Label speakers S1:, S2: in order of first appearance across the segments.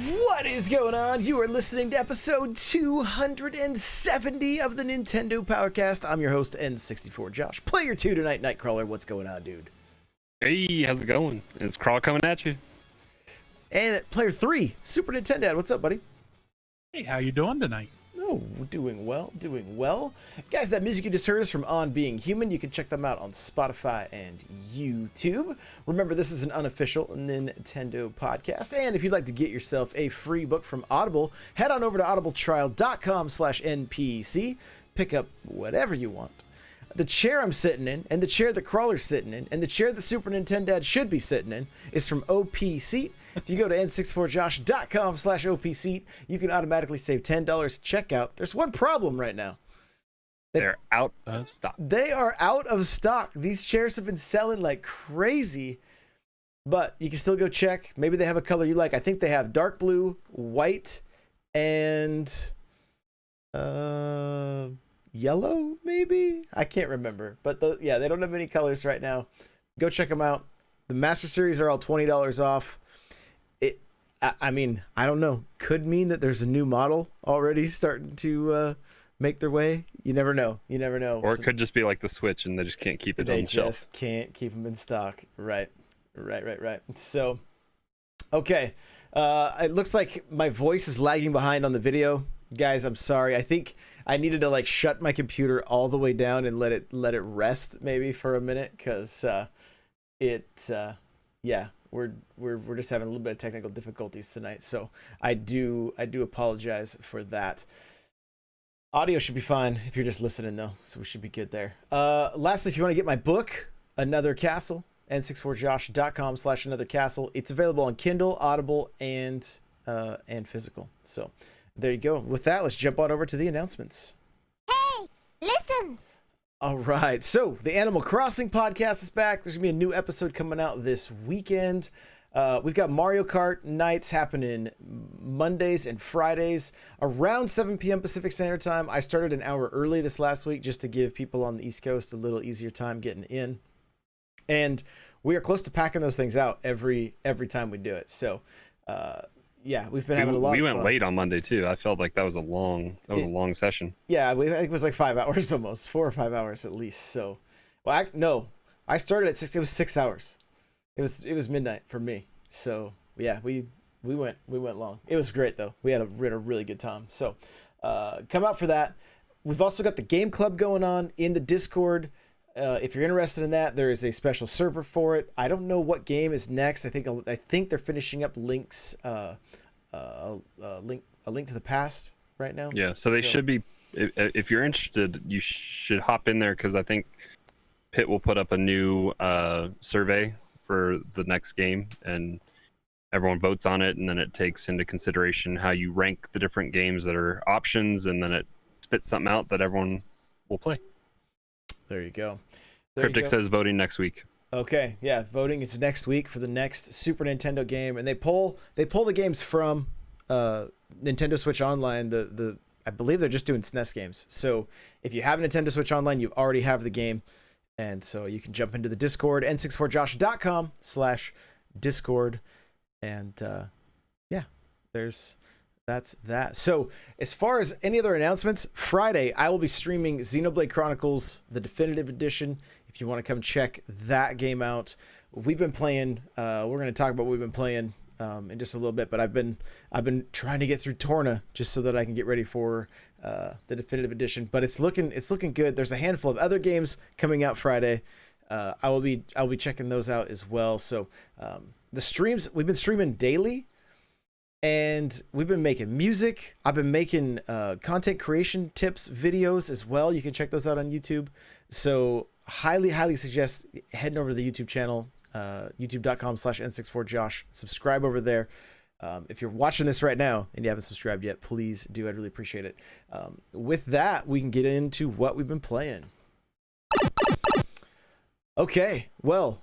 S1: What is going on? You are listening to episode 270 of the Nintendo Powercast. I'm your host, N64 Josh. Player 2 tonight, Nightcrawler. What's going on, dude?
S2: Hey, how's it going? It's Crawl coming at you.
S1: And player 3, Super Nintendo. What's up, buddy?
S3: Hey, how you doing tonight?
S1: Oh, doing well, doing well. Guys, that music you just heard is from On Being Human. You can check them out on Spotify and YouTube. Remember, this is an unofficial Nintendo podcast. And if you'd like to get yourself a free book from Audible, head on over to audibletrial.com/NPC. Pick up whatever you want. The chair I'm sitting in, and the chair the Crawler's sitting in, and the chair the Super Nintendo should be sitting in is from OP Seat. If you go to n64josh.com/OPSeat, you can automatically save $10 checkout. There's one problem right now.
S2: They're out of stock.
S1: They are out of stock. These chairs have been selling like crazy, but you can still go check. Maybe they have a color you like. I think they have dark blue, white, and yellow, maybe? I can't remember. But yeah, they don't have any colors right now. Go check them out. The Master Series are all $20 off. I mean, I don't know. Could mean that there's a new model already starting to make their way. You never know. You never know.
S2: Or it could just be like the Switch and they just can't keep it on the shelf. They just
S1: can't keep them in stock. Right. So, okay. It looks like my voice is lagging behind on the video. Guys, I'm sorry. I think I needed to like shut my computer all the way down and let it rest maybe for a minute because yeah. We're just having a little bit of technical difficulties tonight, so I do apologize for that. Audio should be fine if you're just listening though, so we should be good there. Lastly, if you want to get my book, Another Castle, n64josh.com/Another Castle. It's available on Kindle, Audible, and physical. So there you go. With that, let's jump on over to the announcements.
S4: Hey, listen!
S1: All right, so the Animal Crossing podcast is back. There's gonna be a new episode coming out this weekend. We've got Mario Kart nights happening Mondays and Fridays around 7 p.m. Pacific Standard Time. I started an hour early this last week just to give people on the East Coast a little easier time getting in. And we are close to packing those things out every time we do it. So, yeah, we've been having a lot of fun.
S2: We went late on Monday too. I felt like that was a long session.
S1: Yeah, I think it was like 5 hours almost, 4 or 5 hours at least. So, well, I started at 6. It was 6 hours. It was midnight for me. So yeah, we went long. It was great though. We had a really good time. So, come out for that. We've also got the game club going on in the Discord. If you're interested in that, there is a special server for it. I don't know what game is next. I think they're finishing up Link's a Link to the Past right now.
S2: Yeah, so they should be. If you're interested, you should hop in there because I think Pitt will put up a new survey for the next game, and everyone votes on it, and then it takes into consideration how you rank the different games that are options, and then it spits something out that everyone will play.
S1: There you go.
S2: Cryptic says voting next week.
S1: Okay, yeah, voting it's next week for the next Super Nintendo game, and they pull the games from Nintendo Switch Online. I believe they're just doing SNES games. So if you have a Nintendo Switch Online, you already have the game, and so you can jump into the Discord, n64josh.com/Discord, and yeah, that's that. So as far as any other announcements, Friday I will be streaming Xenoblade Chronicles, the definitive edition. If you want to come check that game out, we've been playing. We're going to talk about what we've been playing in just a little bit. But I've been trying to get through Torna just so that I can get ready for the definitive edition. But it's looking good. There's a handful of other games coming out Friday. I'll be checking those out as well. So the streams, we've been streaming daily. And we've been making music. I've been making content creation tips videos as well. You can check those out on YouTube. So highly suggest heading over to the YouTube channel, youtube.com/n64josh. Subscribe over there. If you're watching this right now and you haven't subscribed yet, please do. I'd really appreciate it. With that, we can get into what we've been playing. Okay, well,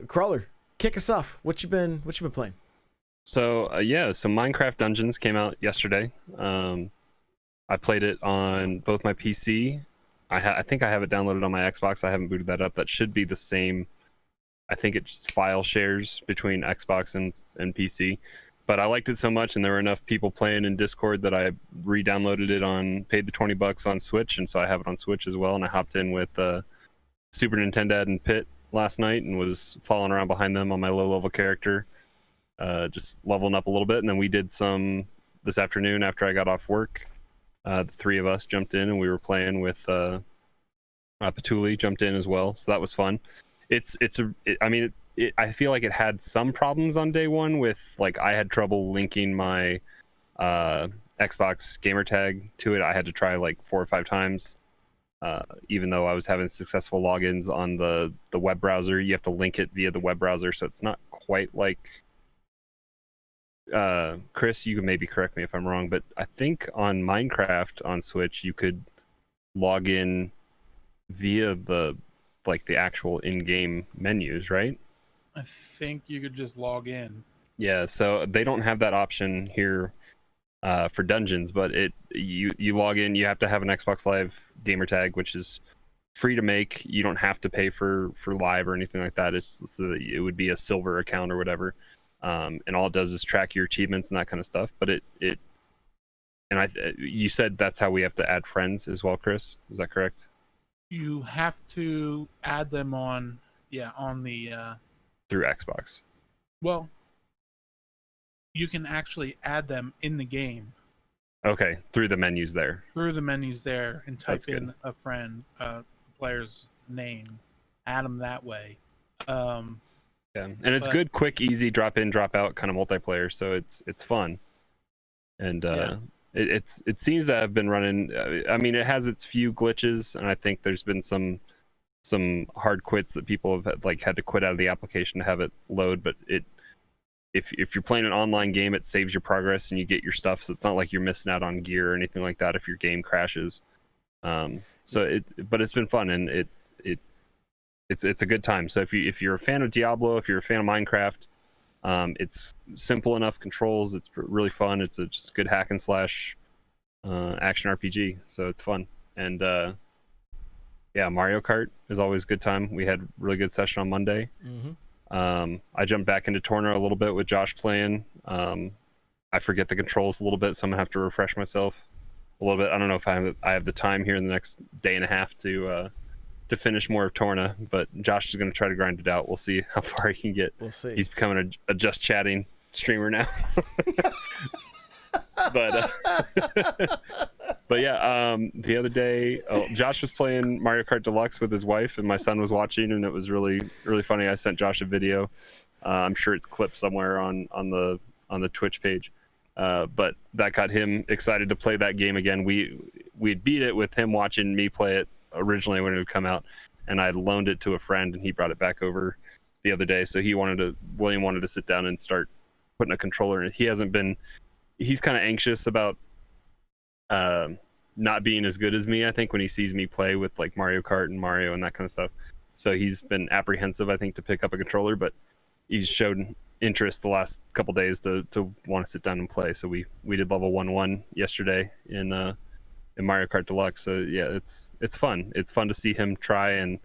S1: Crawler, kick us off. What you been playing?
S2: So so Minecraft Dungeons came out yesterday. I played it on both my PC. I think I have it downloaded on my Xbox. I haven't booted that up. That should be the same. I think it just file shares between Xbox and PC. but I liked it so much, and there were enough people playing in Discord that I re-downloaded it paid the $20 on Switch, and so I have it on Switch as well. And I hopped in with Super Nintendo and Pit last night and was following around behind them on my low-level character, just leveling up a little bit. And then we did some this afternoon after I got off work. The three of us jumped in and we were playing with Patuli jumped in as well, so that was fun. I feel like it had some problems on day one with, like, I had trouble linking my Xbox gamer tag to it. I had to try like 4 or 5 times, even though I was having successful logins on the web browser. You have to link it via the web browser, so it's not quite like Chris, you can maybe correct me if I'm wrong, but I think on Minecraft on Switch you could log in via the actual in-game menus, right?
S3: I think you could just log in.
S2: Yeah, so they don't have that option here for dungeons, but you log in. You have to have an Xbox Live gamer tag, which is free to make. You don't have to pay for live or anything like that. It's so that it would be a silver account or whatever, and all it does is track your achievements and that kind of stuff. But you said that's how we have to add friends as well, Chris. Is that correct?
S3: You have to add them on the
S2: Through Xbox.
S3: well, you can actually add them in the game
S2: Okay, through the menus there.
S3: through the menus there and type
S2: That's good.
S3: in a friend, player's name, add them that way.
S2: Yeah, and it's
S3: But-
S2: good, quick, easy, drop in, drop out kind of multiplayer. So it's fun, and
S3: Yeah.
S2: it seems to have been running. I mean, it has its few glitches, and I think there's been some hard quits that people have had to quit out of the application to have it load. But if you're playing an online game, it saves your progress and you get your stuff, so it's not like you're missing out on gear or anything like that if your game crashes. But it's been fun, and it's a good time. So if you're a fan of Diablo, if you're a fan of Minecraft, it's simple enough controls. It's really fun. It's a just good hack and slash action RPG, so it's fun. And yeah, Mario Kart is always a good time. We had a really good session on Monday. I jumped back into Torna a little bit with Josh playing. I forget the controls a little bit, so I'm gonna have to refresh myself a little bit. I don't know if I have the time here in the next day and a half to finish more of Torna, but Josh is gonna try to grind it out. We'll see how far he can get.
S1: We'll see.
S2: He's becoming a just chatting streamer now. But yeah, the other day, Josh was playing Mario Kart Deluxe with his wife, and my son was watching, and it was really, really funny. I sent Josh a video. I'm sure it's clipped somewhere on the Twitch page. But that got him excited to play that game again. We'd beat it with him watching me play it originally when it would come out, and I loaned it to a friend, and he brought it back over the other day. So William wanted to sit down and start putting a controller in. He's kind of anxious about not being as good as me, I think, when he sees me play with like Mario Kart and Mario and that kind of stuff. So he's been apprehensive, I think, to pick up a controller, but he's showed interest the last couple days to want to sit down and play. So we did level 1-1 yesterday in Mario Kart Deluxe. So yeah, it's fun. It's fun to see him try, and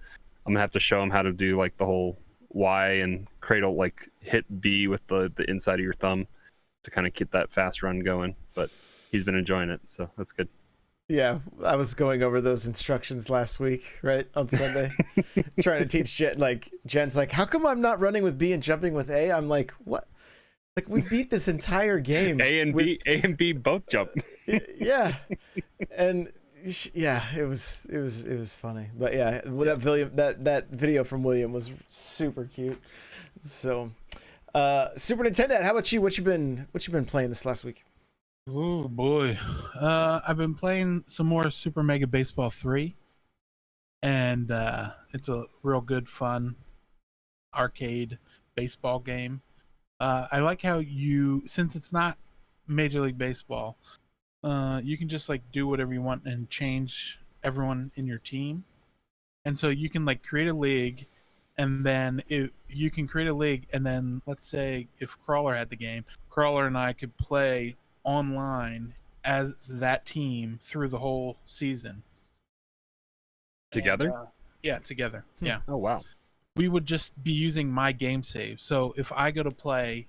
S2: I'm gonna have to show him how to do like the whole Y and cradle, like hit B with the inside of your thumb to kind of get that fast run going. But he's been enjoying it, so that's good.
S1: Yeah, I was going over those instructions last week, right, on Sunday, trying to teach Jen. Like, Jen's like, "How come I'm not running with B and jumping with A?" I'm like, "What? Like, we beat this entire game.
S2: A and B both jump."
S1: Yeah, and yeah, it was funny. But yeah, that video from William was super cute. So, Super Nintendo, how about you? What you been playing this last week?
S3: Oh boy, I've been playing some more Super Mega Baseball 3, and it's a real good fun arcade baseball game. I like how since it's not Major League Baseball, you can just like do whatever you want and change everyone in your team, and so you can like create a league, and then you can create a league, and then let's say if Crawler had the game, Crawler and I could play online as that team through the whole season
S2: Together?
S3: Yeah, together. Yeah,
S2: Oh wow.
S3: we would just be using my game save. So if I go to play,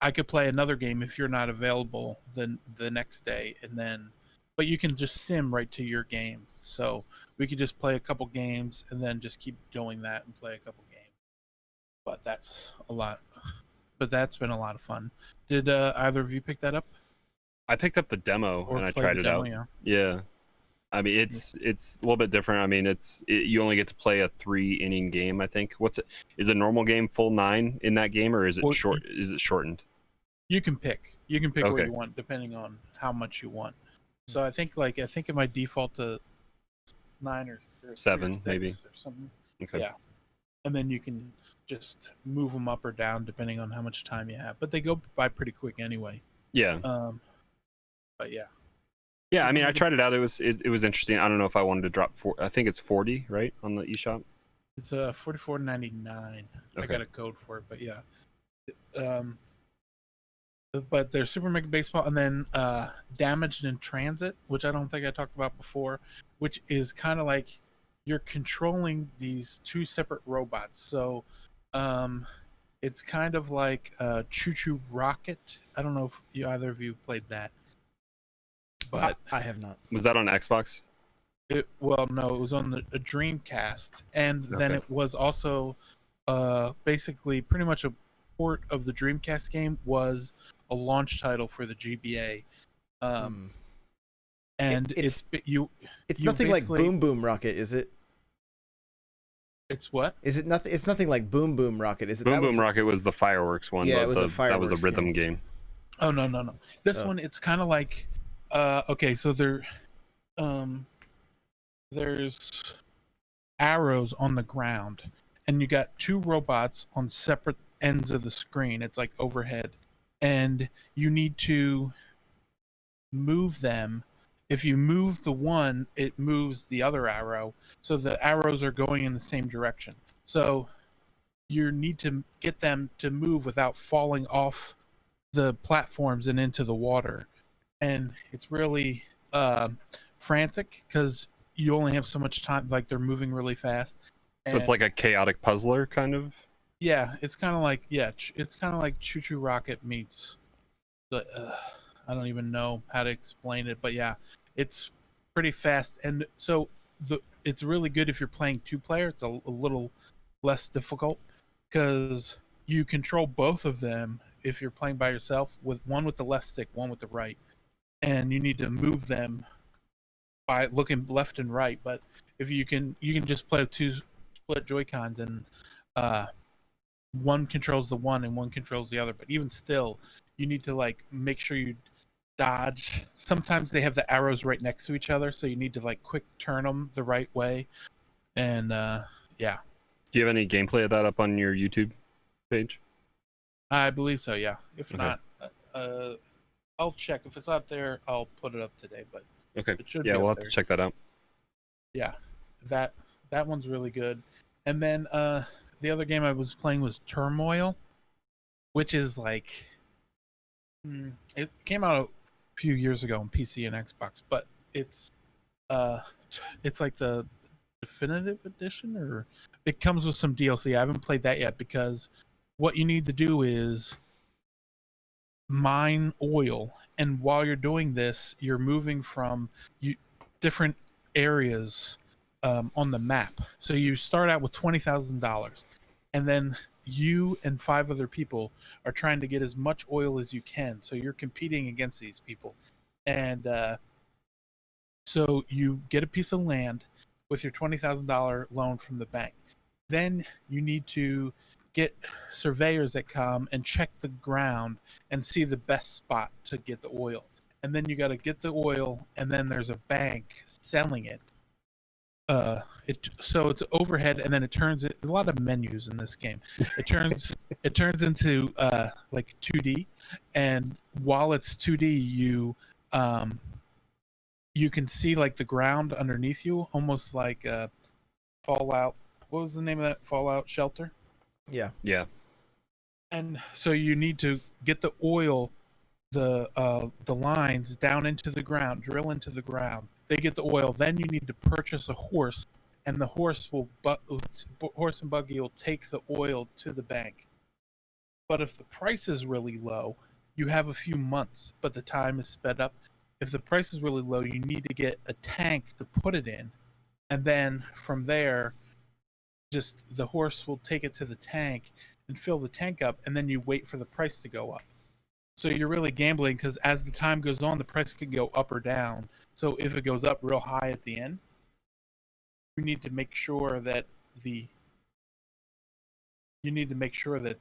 S3: I could play another game if you're not available the next day, and then, but you can just sim right to your game. So we could just play a couple games and then just keep doing that and play a couple games. But that's a lot. But that's been a lot of fun. Did either of you pick that up?
S2: I picked up the demo
S3: Or
S2: and I
S3: play
S2: tried
S3: the
S2: it
S3: demo,
S2: out.
S3: yeah.
S2: Yeah. I mean, it's a little bit different. I mean, you only get to play a 3-inning game. I think. Is a normal game full 9 in that game, or is it short? Is it shortened?
S3: You can pick. You can pick what
S2: Okay.
S3: you want depending on how much you want. So I think it might default to 9 or
S2: 7
S3: or 6
S2: maybe.
S3: or something.
S2: Okay.
S3: Yeah, and then you can just move them up or down depending on how much time you have. But they go by pretty quick anyway.
S2: Yeah.
S3: But yeah.
S2: Yeah, I mean, I tried it out. It was interesting. I don't know if I wanted to drop I think it's 40, right, on the eShop.
S3: It's $44.99. I
S2: Okay.
S3: got a code for it, but yeah. But there's Super Mega Baseball, and then Damaged in Transit, which I don't think I talked about before, which is kind of like you're controlling these 2 separate robots. So it's kind of like Choo Choo Rocket. I don't know if either of you played that. But
S1: I have not.
S2: Was that on Xbox?
S3: no, it was on the Dreamcast, and then
S2: Okay.
S3: it was also basically pretty much a port of the Dreamcast game, was a launch title for the GBA. And
S1: It's
S3: you
S1: nothing like
S3: basically-
S1: Boom Boom Rocket, is it?
S3: It's what?
S1: Is it nothing? It's nothing like Boom Boom Rocket, is it?
S2: Boom Boom Rocket was the fireworks one.
S1: Yeah, it was a
S2: that was a
S1: fireworks
S2: rhythm game.
S3: Oh no. This one, it's kind of like okay, so there's arrows on the ground, and you got 2 robots on separate ends of the screen. It's like overhead, and you need to move them. If you move the one, it moves the other arrow, so the arrows are going in the same direction. So you need to get them to move without falling off the platforms and into the water. And it's really frantic because you only have so much time. Like, they're moving really fast.
S2: So it's like a chaotic puzzler kind of.
S3: Yeah, it's kind of like it's kind of like Choo Choo Rocket meets the. I don't even know how to explain it, but yeah, it's pretty fast, and so it's really good if you're playing 2-player. It's a little less difficult because you control both of them if you're playing by yourself, with one with the left stick, one with the right, and you need to move them by looking left and right. But if you can just play 2 split Joy-Cons, and one controls the one and one controls the other. But even still, you need to like make sure you dodge. Sometimes they have the arrows right next to each other, so you need to like quick turn them the right way. And yeah,
S2: Do you have any gameplay of that up on your YouTube page?
S3: I believe so. Yeah. If
S2: Okay.
S3: not, I'll check. If it's not there, I'll put it up today. But
S2: Okay.
S3: it should
S2: Yeah,
S3: be
S2: we'll
S3: up
S2: have
S3: there.
S2: to check that out.
S3: Yeah, that one's really good. And then the other game I was playing was Turmoil, which is like it came out a few years ago on PC and Xbox, but it's like the definitive edition, or it comes with some DLC. I haven't played that yet because what you need to do is mine oil, and while you're doing this, you're moving from different areas on the map. So you start out with $20,000, and then you and 5 other people are trying to get as much oil as you can. So you're competing against these people, and so you get a piece of land with your $20,000 loan from the bank. Then you need to get surveyors that come and check the ground and see the best spot to get the oil. And then you got to get the oil, and then there's a bank selling it. So it's overhead, and then it turns a lot of menus in this game. It turns into like 2D, and while it's 2D, you can see like the ground underneath you, almost like Fallout. What was the name of that Fallout shelter?
S1: Yeah.
S2: Yeah.
S3: And so you need to get the oil, the lines down into the ground, drill into the ground. They get the oil. Then you need to purchase a horse, and the horse and buggy will take the oil to the bank. But if the price is really low, you have a few months, but the time is sped up. If the price is really low, you need to get a tank to put it in. And then from there, just the horse will take it to the tank and fill the tank up, and then you wait for the price to go up. So you're really gambling, because as the time goes on, the price could go up or down. So if it goes up real high at the end, you need to make sure that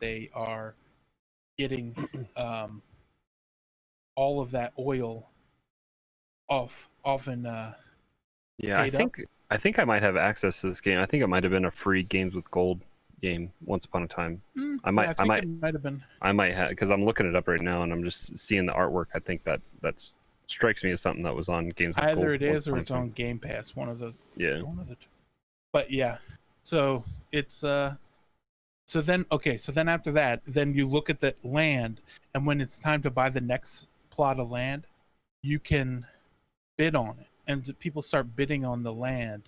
S3: they are getting all of that oil off and
S2: Yeah, I think I might have access to this game. I think it might have been a free Games with Gold game once upon a time.
S3: I might have been.
S2: I might have, because I'm looking it up right now and I'm just seeing the artwork. I think that strikes me as something that was on Games with Gold.
S3: Either it is or it's on Game Pass. One of the two. But yeah, so it's so then after that, then you look at the land, and when it's time to buy the next plot of land, you can bid on it, and people start bidding on the land,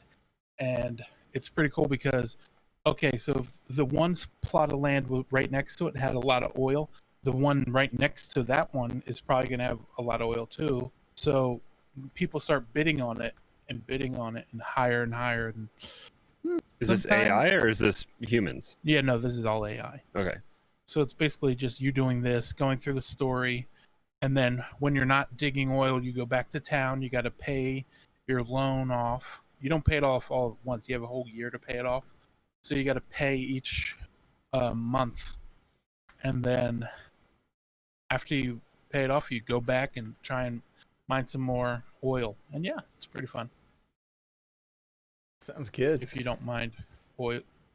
S3: and it's pretty cool because, okay, so if the one plot of land right next to it had a lot of oil, the one right next to that one is probably going to have a lot of oil too. So people start bidding on it and higher and higher. And
S2: is this AI or is this humans?
S3: Yeah, no, this is all AI.
S2: Okay.
S3: So it's basically just you doing this, going through the story, and then when you're not digging oil, you go back to town. You got to pay your loan off. You don't pay it off all at once. You have a whole year to pay it off. So you got to pay each month. And then after you pay it off, you go back and try and mine some more oil. And yeah, it's pretty fun.
S1: Sounds good.
S3: If you don't mind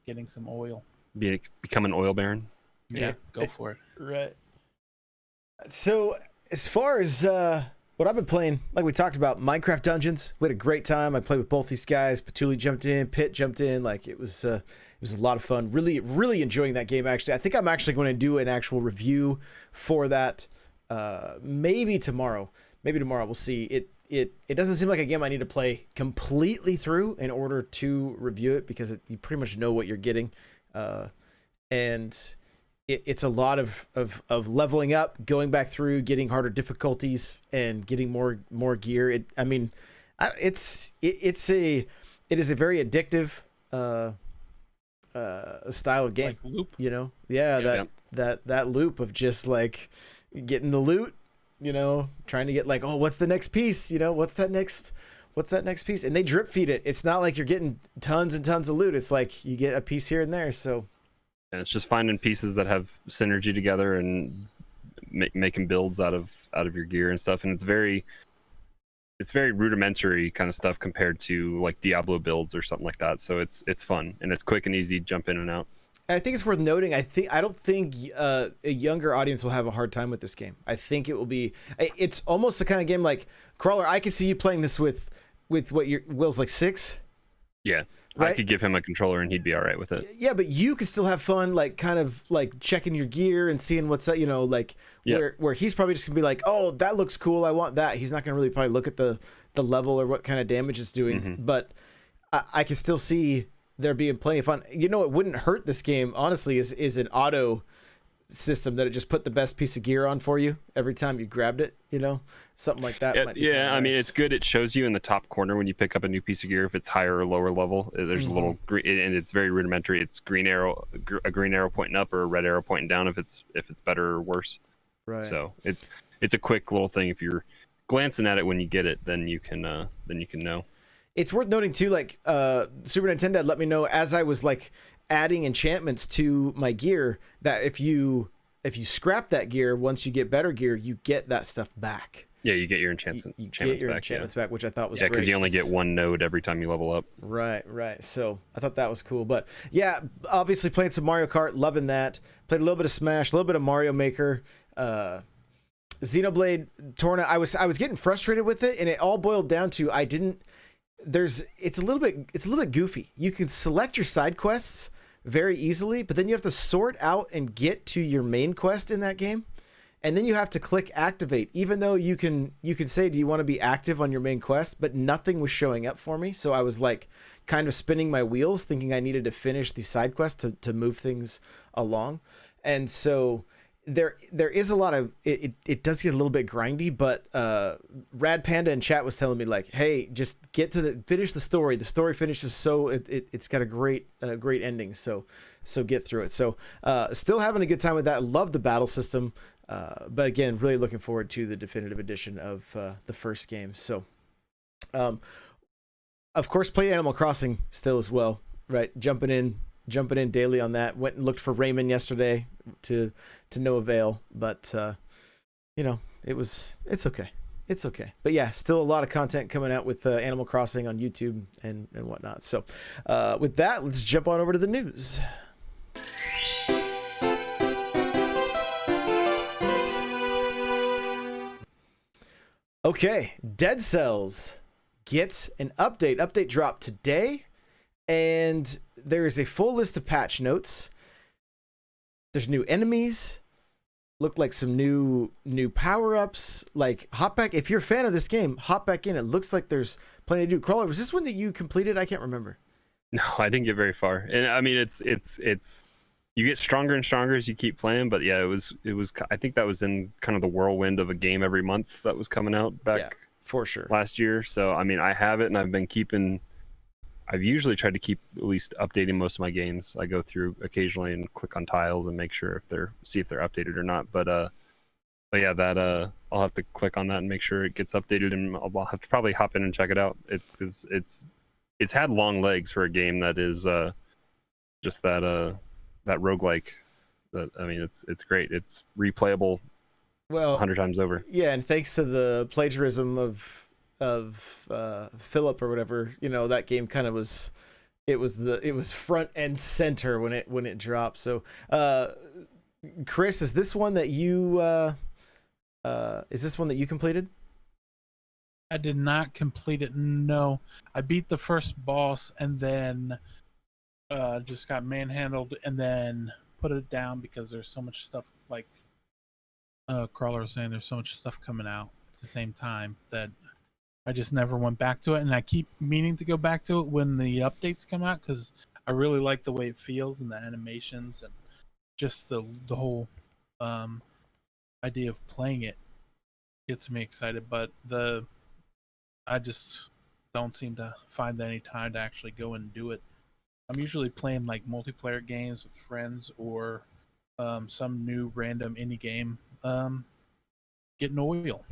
S3: getting some oil.
S2: Become an oil baron?
S3: Yeah, go for it.
S1: Right. So as far as what I've been playing, like we talked about, Minecraft Dungeons. We had a great time. I played with both these guys. Patuli jumped in, Pitt jumped in. Like it was a lot of fun. Really, really enjoying that game. Actually, I think I'm actually going to do an actual review for that. Maybe tomorrow. We'll see. It doesn't seem like a game I need to play completely through in order to review it, because you pretty much know what you're getting, and it's a lot of leveling up, going back through, getting harder difficulties, and getting more gear. It is a very addictive style of game.
S3: Like loop.
S1: You know, that loop of just like getting the loot. You know, trying to get like, oh, what's the next piece? You know, what's that next piece? And they drip feed it. It's not like you're getting tons and tons of loot. It's like you get a piece here and there. So,
S2: and it's just finding pieces that have synergy together and making builds out of your gear and stuff. And it's very rudimentary kind of stuff compared to like Diablo builds or something like that. So it's fun and it's quick and easy to jump in and out.
S1: I think it's worth noting. I don't think a younger audience will have a hard time with this game. I think it will be. It's almost the kind of game like Crawler. I could see you playing this with what your Will's like 6.
S2: Yeah, right? I could give him a controller and he'd be all right with it.
S1: Yeah, but you could still have fun, like kind of like checking your gear and seeing what's that. You know, like where he's probably just gonna be like, oh, that looks cool. I want that. He's not gonna really probably look at the level or what kind of damage it's doing. Mm-hmm. But I can still see there being plenty of fun. You know, it wouldn't hurt this game, honestly, is an auto system that it just put the best piece of gear on for you every time you grabbed it, you know? Something like that.
S2: Yeah, I mean, it's good. It shows you in the top corner when you pick up a new piece of gear if it's higher or lower level. There's a little green, and it's very rudimentary. It's a green arrow pointing up or a red arrow pointing down if it's better or worse. Right. So it's a quick little thing. If you're glancing at it when you get it, then you can know.
S1: It's worth noting too, like Super Nintendo had let me know as I was like adding enchantments to my gear that if you scrap that gear, once you get better gear, you get that stuff back.
S2: Yeah, you get your enchantments
S1: back, which I thought was great.
S2: Yeah, because you only get one node every time you level up.
S1: Right. So I thought that was cool. But yeah, obviously playing some Mario Kart, loving that. Played a little bit of Smash, a little bit of Mario Maker. Xenoblade Torna, I was getting frustrated with it, and it all boiled down to it's a little bit goofy. You can select your side quests very easily, but then you have to sort out and get to your main quest in that game, and then you have to click activate, even though you can say, do you want to be active on your main quest? But nothing was showing up for me, so I was like kind of spinning my wheels thinking I needed to finish the side quest to move things along. And so there is a lot of it does get a little bit grindy, but Rad Panda in chat was telling me like, hey, just finish the story. The story finishes so it's got a great ending. So get through it. So still having a good time with that. Love the battle system, but again, really looking forward to the definitive edition of the first game. So of course, play Animal Crossing still as well, right? Jumping in daily on that. Went and looked for Rayman yesterday to no avail, but it's okay. It's okay. But yeah, still a lot of content coming out with Animal Crossing on YouTube and whatnot. So with that, let's jump on over to the news. Okay, Dead Cells gets an update. Update dropped today, and there is a full list of patch notes. There's new enemies. Looked like some new power-ups. Like, hop back. If you're a fan of this game, hop back in. It looks like there's plenty to do. Crawler, was this one that you completed? I can't remember.
S2: No, I didn't get very far. And I mean, it's you get stronger and stronger as you keep playing. But yeah, it was. I think that was in kind of the whirlwind of a game every month that was coming out back
S1: for sure
S2: last year. So I mean, I have it, and I've usually tried to keep at least updating most of my games. I go through occasionally and click on tiles and make sure see if they're updated or not. But yeah, that I'll have to click on that and make sure it gets updated, and I'll have to probably hop in and check it out. It's had long legs for a game that is just that roguelike. That, I mean, it's great. It's replayable 100 times over.
S1: Yeah, and thanks to the plagiarism of Philip or whatever, that game kind of was front and center when it dropped. So Chris, is this one that you completed?
S3: I did not complete it. No, I beat the first boss and then just got manhandled and then put it down because there's so much stuff, like Crawler was saying, there's so much stuff coming out at the same time that I just never went back to it, and I keep meaning to go back to it when the updates come out because I really like the way it feels and the animations and just the whole idea of playing it gets me excited. But I just don't seem to find any time to actually go and do it. I'm usually playing like multiplayer games with friends or some new random indie game, getting oil,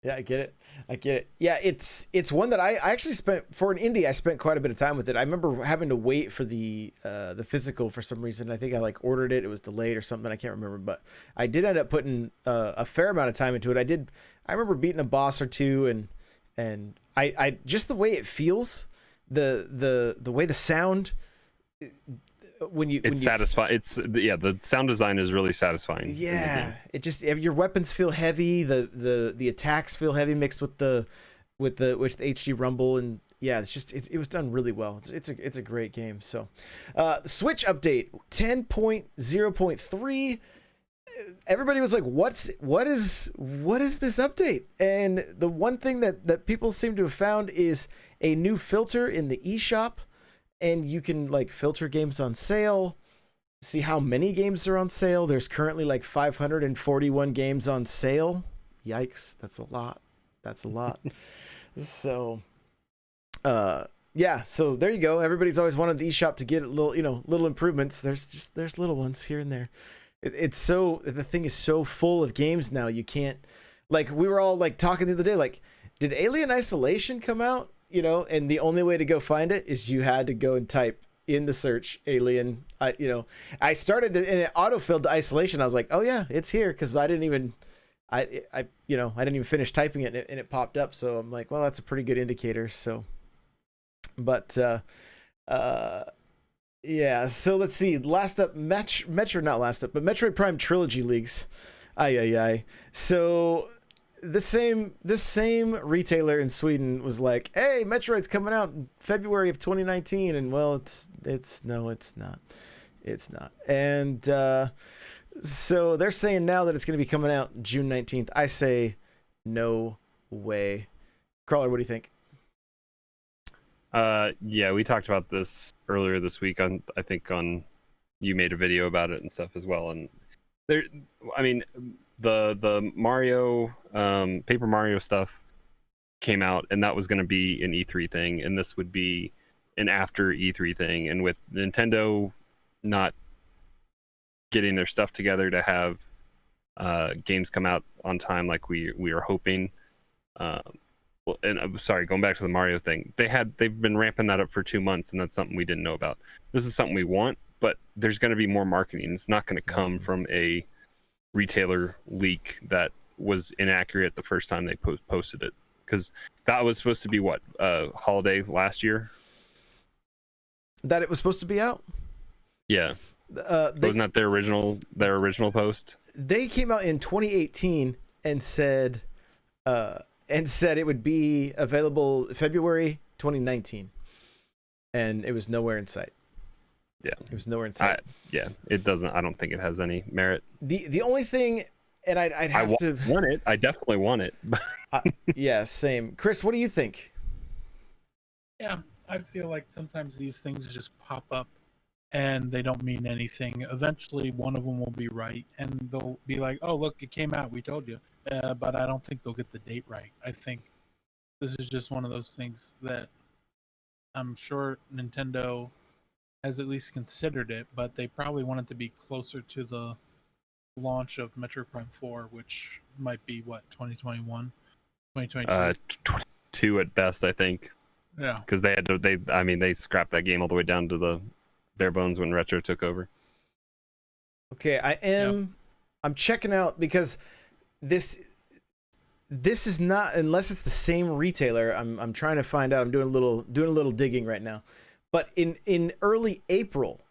S1: Yeah, I get it. Yeah, it's one that I actually spent, for an indie, I spent quite a bit of time with it. I remember having to wait for the physical for some reason. I think I ordered it. It was delayed or something. I can't remember, but I did end up putting a fair amount of time into it. I remember beating a boss or two, and I just the way it feels, the way the sound,
S2: satisfying. The sound design is really satisfying.
S1: Yeah, it just, your weapons feel heavy, the attacks feel heavy mixed with the HD rumble, and yeah, it's just it was done really well. It's a great game. So Switch update 10.0.3. Everybody was like, what is this update? And the one thing that people seem to have found is a new filter in the eShop. And you can filter games on sale, see how many games are on sale. There's currently 541 games on sale. Yikes, that's a lot. So, yeah. So there you go. Everybody's always wanted the eShop to get little improvements. There's little ones here and there. The thing is so full of games now. You can't, we were all talking the other day. Did Alien Isolation come out? And the only way to go find it is you had to go and type in the search Alien. I started and it autofilled the Isolation. I was like, oh yeah, it's here, because I didn't even finish typing it, and it popped up. So I'm like, well, that's a pretty good indicator. So, but yeah. So let's see. Last up, Metroid Prime Trilogy leaks. Aye. So this same retailer in Sweden was like, hey, Metroid's coming out in February of 2019, and well, it's not. And so they're saying now that it's going to be coming out June 19th. I say no way. Crawler, what do you think?
S2: Yeah, we talked about this earlier this week on you made a video about it and stuff as well. And there, I mean, the Mario, Paper Mario stuff came out, and that was going to be an E3 thing, and this would be an after E3 thing. And with Nintendo not getting their stuff together to have games come out on time like we are hoping, well, and I'm sorry, going back to the Mario thing, they've been ramping that up for 2 months, and that's something we didn't know about. This is something we want, but there's going to be more marketing. It's not going to come from a retailer leak that was inaccurate the first time they posted it, because that was supposed to be what, holiday last year
S1: that it was supposed to be out.
S2: Yeah. Wasn't that their original post? They
S1: came out in 2018 and said it would be available February 2019, and it was nowhere in sight.
S2: Yeah,
S1: it was nowhere in sight.
S2: It doesn't. I don't think it has any merit.
S1: The only thing, and I'd have to
S2: want it. I definitely want it.
S1: Yeah, same. Chris, what do you think?
S3: Yeah, I feel like sometimes these things just pop up and they don't mean anything. Eventually, one of them will be right, and they'll be like, "Oh, look, it came out. We told you." But I don't think they'll get the date right. I think this is just one of those things that I'm sure Nintendo has at least considered it, but they probably want it to be closer to the launch of Metroid Prime 4, which might be, what, 2021? 2022?
S2: 22 at best, I think.
S3: Yeah.
S2: Because they scrapped that game all the way down to the bare bones when Retro took over.
S1: Okay, I'm checking out, because this is not, unless it's the same retailer. I'm trying to find out. I'm doing a little digging right now. But in early April,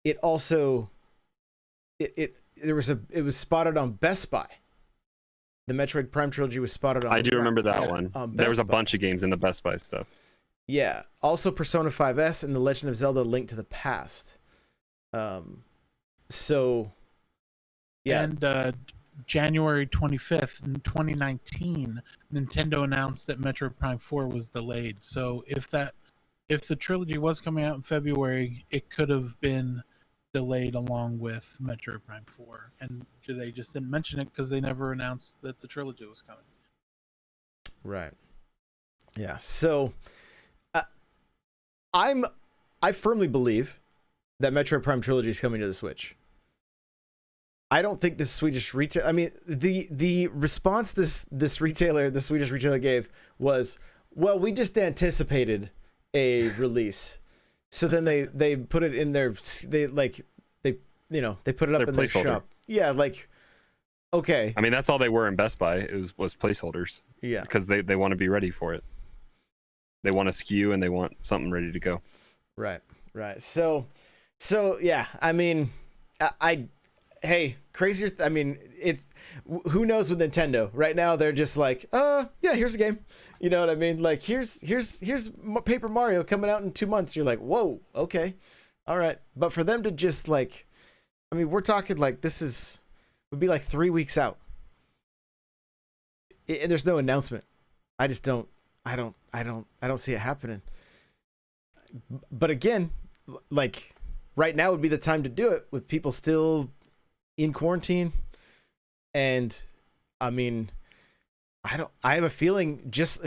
S1: it also it was spotted on Best Buy. The Metroid Prime Trilogy was spotted on.
S2: I do remember that one. There was a bunch of games in the Best Buy stuff.
S1: Yeah. Also Persona 5S and The Legend of Zelda: Link to the Past. So yeah.
S3: And January 25th in 2019, Nintendo announced that Metroid Prime 4 was delayed. So if the trilogy was coming out in February, it could have been delayed along with Metroid Prime 4. And they just didn't mention it because they never announced that the trilogy was coming.
S1: Right. Yeah. So I firmly believe that Metroid Prime Trilogy is coming to the Switch. I don't think this Swedish retailer, I mean, the response the Swedish retailer gave was, well, we just anticipated a release. So then they put it in their, they put it up in their shop. Yeah, like, okay.
S2: I mean, that's all they were in Best Buy. It was placeholders.
S1: Yeah.
S2: Because they want to be ready for it. They want a SKU and they want something ready to go.
S1: Right. So yeah, I mean, hey, crazier. I mean, it's, who knows with Nintendo right now? They're just like, yeah, here's a game. You know what I mean? Like, here's Paper Mario coming out in 2 months. You're like, whoa, okay, all right. But for them to just like, I mean, we're talking like would be like 3 weeks out. And there's no announcement. I don't see it happening. But again, like, right now would be the time to do it with people still in quarantine. And I mean, I have a feeling, just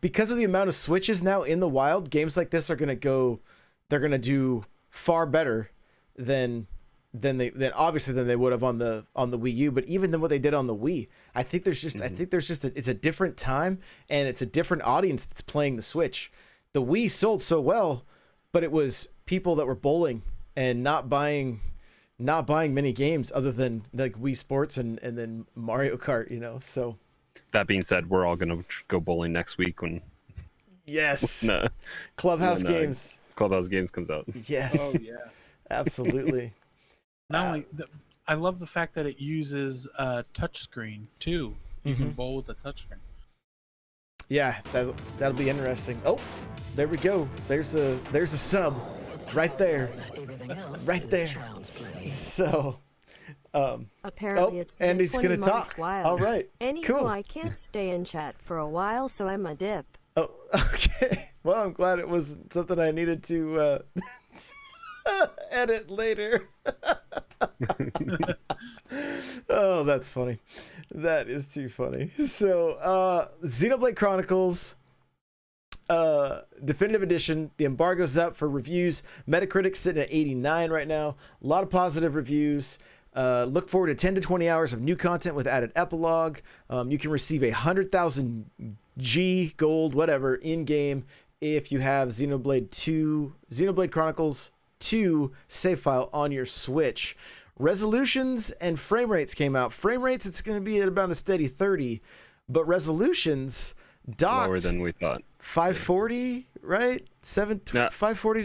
S1: because of the amount of Switches now in the wild, games like this they're going to do far better than they would have on the Wii U, but even than what they did on the Wii. I think there's just it's a different time, and it's a different audience that's playing the Switch. The Wii sold so well, but it was people that were bowling and not buying many games other than like Wii Sports and then Mario Kart, you know. So
S2: that being said, we're all gonna go bowling next week when
S1: Clubhouse Games
S2: comes out.
S1: Yes.
S3: Oh yeah,
S1: absolutely.
S3: Not only I love the fact that it uses a touchscreen too. You can bowl with a touchscreen.
S1: Yeah, that'll be interesting. Oh, there we go. There's a sub right there. Right there. So
S5: apparently it's
S1: Andy's gonna talk.
S5: Wild.
S1: All right.
S5: Anywho,
S1: cool.
S5: I can't stay in chat for a while, so I'm a dip.
S1: Oh, okay. Well, I'm glad it was something I needed to Edit later. Oh, that's funny. That is too funny. So, Xenoblade Chronicles Definitive Edition. The embargo's up for reviews. Metacritic's sitting at 89 right now. A lot of positive reviews. Look forward to 10 to 20 hours of new content with added epilogue. You can receive 100,000 G gold, whatever, in game if you have Xenoblade Chronicles 2 save file on your Switch. Resolutions and frame rates came out. Frame rates, it's going to be at about a steady 30, but resolutions docked
S2: lower than we thought.
S1: 540, right? 540 to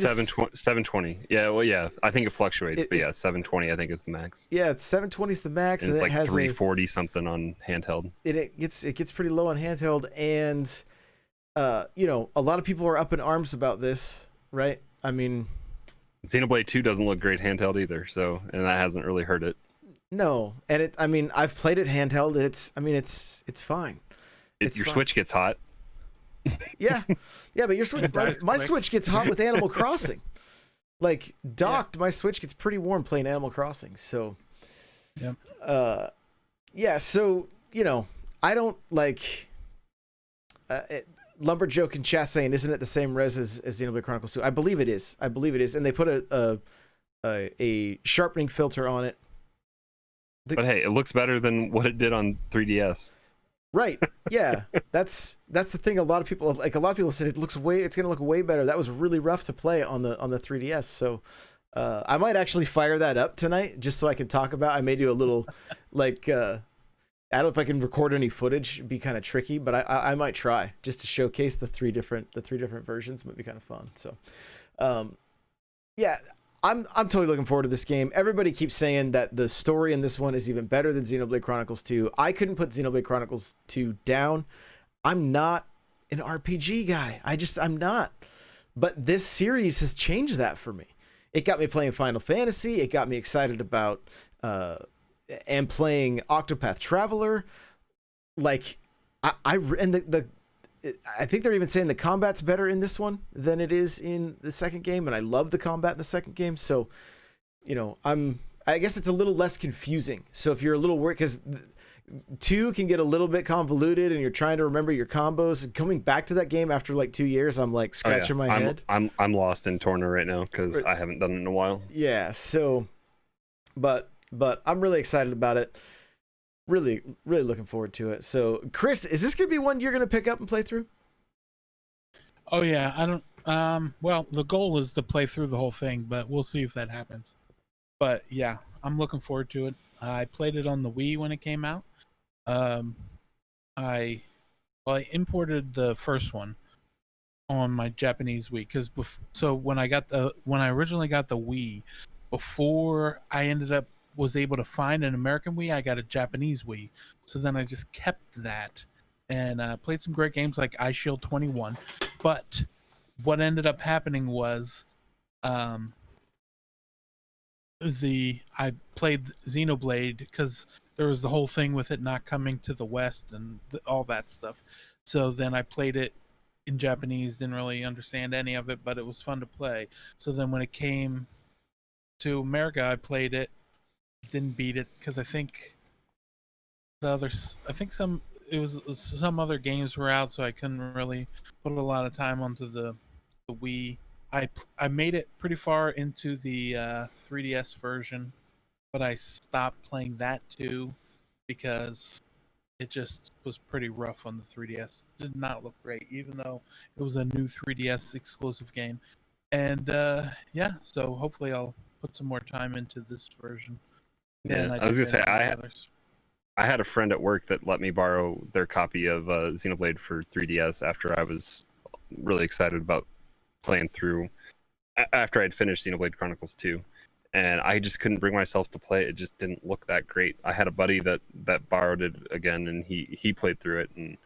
S2: 720. Yeah, well, yeah. I think it fluctuates, but yeah, 720 I think is the max.
S1: Yeah, it's 720 is the max,
S2: and it's
S1: it
S2: like
S1: has
S2: 340 something on handheld.
S1: It gets pretty low on handheld, and a lot of people are up in arms about this, right? I mean,
S2: Xenoblade 2 doesn't look great handheld either, so, and that hasn't really hurt it.
S1: No, and I've played it handheld, and it's fine.
S2: Your Switch gets hot.
S1: Yeah, but your Switch, my Switch gets hot with Animal Crossing. Like docked, my Switch gets pretty warm playing Animal Crossing. So, So I don't like. Lumberjoke and chat saying, isn't it the same res as Xenoblade Chronicles 2? I believe it is, and they put a sharpening filter on it.
S2: But hey, it looks better than what it did on 3DS.
S1: Right. Yeah. That's the thing. A lot of people said it's going to look way better. That was really rough to play on the 3DS. So I might actually fire that up tonight just so I can talk about. I may do a little I don't know if I can record any footage. It'd be kind of tricky, but I might try just to showcase the three different versions. It might be kind of fun. So I'm totally looking forward to this game. Everybody keeps saying that the story in this one is even better than Xenoblade Chronicles 2. I couldn't put Xenoblade Chronicles 2 down. I'm not an RPG guy. I'm not. But this series has changed that for me. It got me playing Final Fantasy. It got me excited about and playing Octopath Traveler. Like I think they're even saying the combat's better in this one than it is in the second game, and I love the combat in the second game. So, I guess it's a little less confusing. So if you're a little worried, because 2 can get a little bit convoluted, and you're trying to remember your combos, and coming back to that game after like 2 years, I'm like scratching my head.
S2: I'm lost in Torna right now because I haven't done it in a while.
S1: Yeah. So, but I'm really excited about it. Really, really looking forward to it. So, Chris, is this going to be one you're going to pick up and play through?
S3: Oh, yeah. I don't... well, the goal is to play through the whole thing, but we'll see if that happens. But, yeah, I'm looking forward to it. I played it on the Wii when it came out. I imported the first one on my Japanese Wii. So when I originally got the Wii, before I was able to find an American Wii, I got a Japanese Wii. So then I just kept that and played some great games like iShield 21. But what ended up happening was I played Xenoblade because there was the whole thing with it not coming to the West and all that stuff. So then I played it in Japanese, didn't really understand any of it, but it was fun to play. So then when it came to America, I played it, didn't beat it because I think some other games were out, so I couldn't really put a lot of time onto the Wii. I made it pretty far into the 3DS version, but I stopped playing that too because it just was pretty rough on the 3DS. It did not look great, even though it was a new 3DS exclusive game. And so hopefully I'll put some more time into this version.
S2: Yeah, I was gonna say I had a friend at work that let me borrow their copy of Xenoblade for 3DS after I was really excited about playing through after I'd finished Xenoblade Chronicles 2, and I just couldn't bring myself to play it. It just didn't look that great. I had a buddy that borrowed it again, and he played through it, and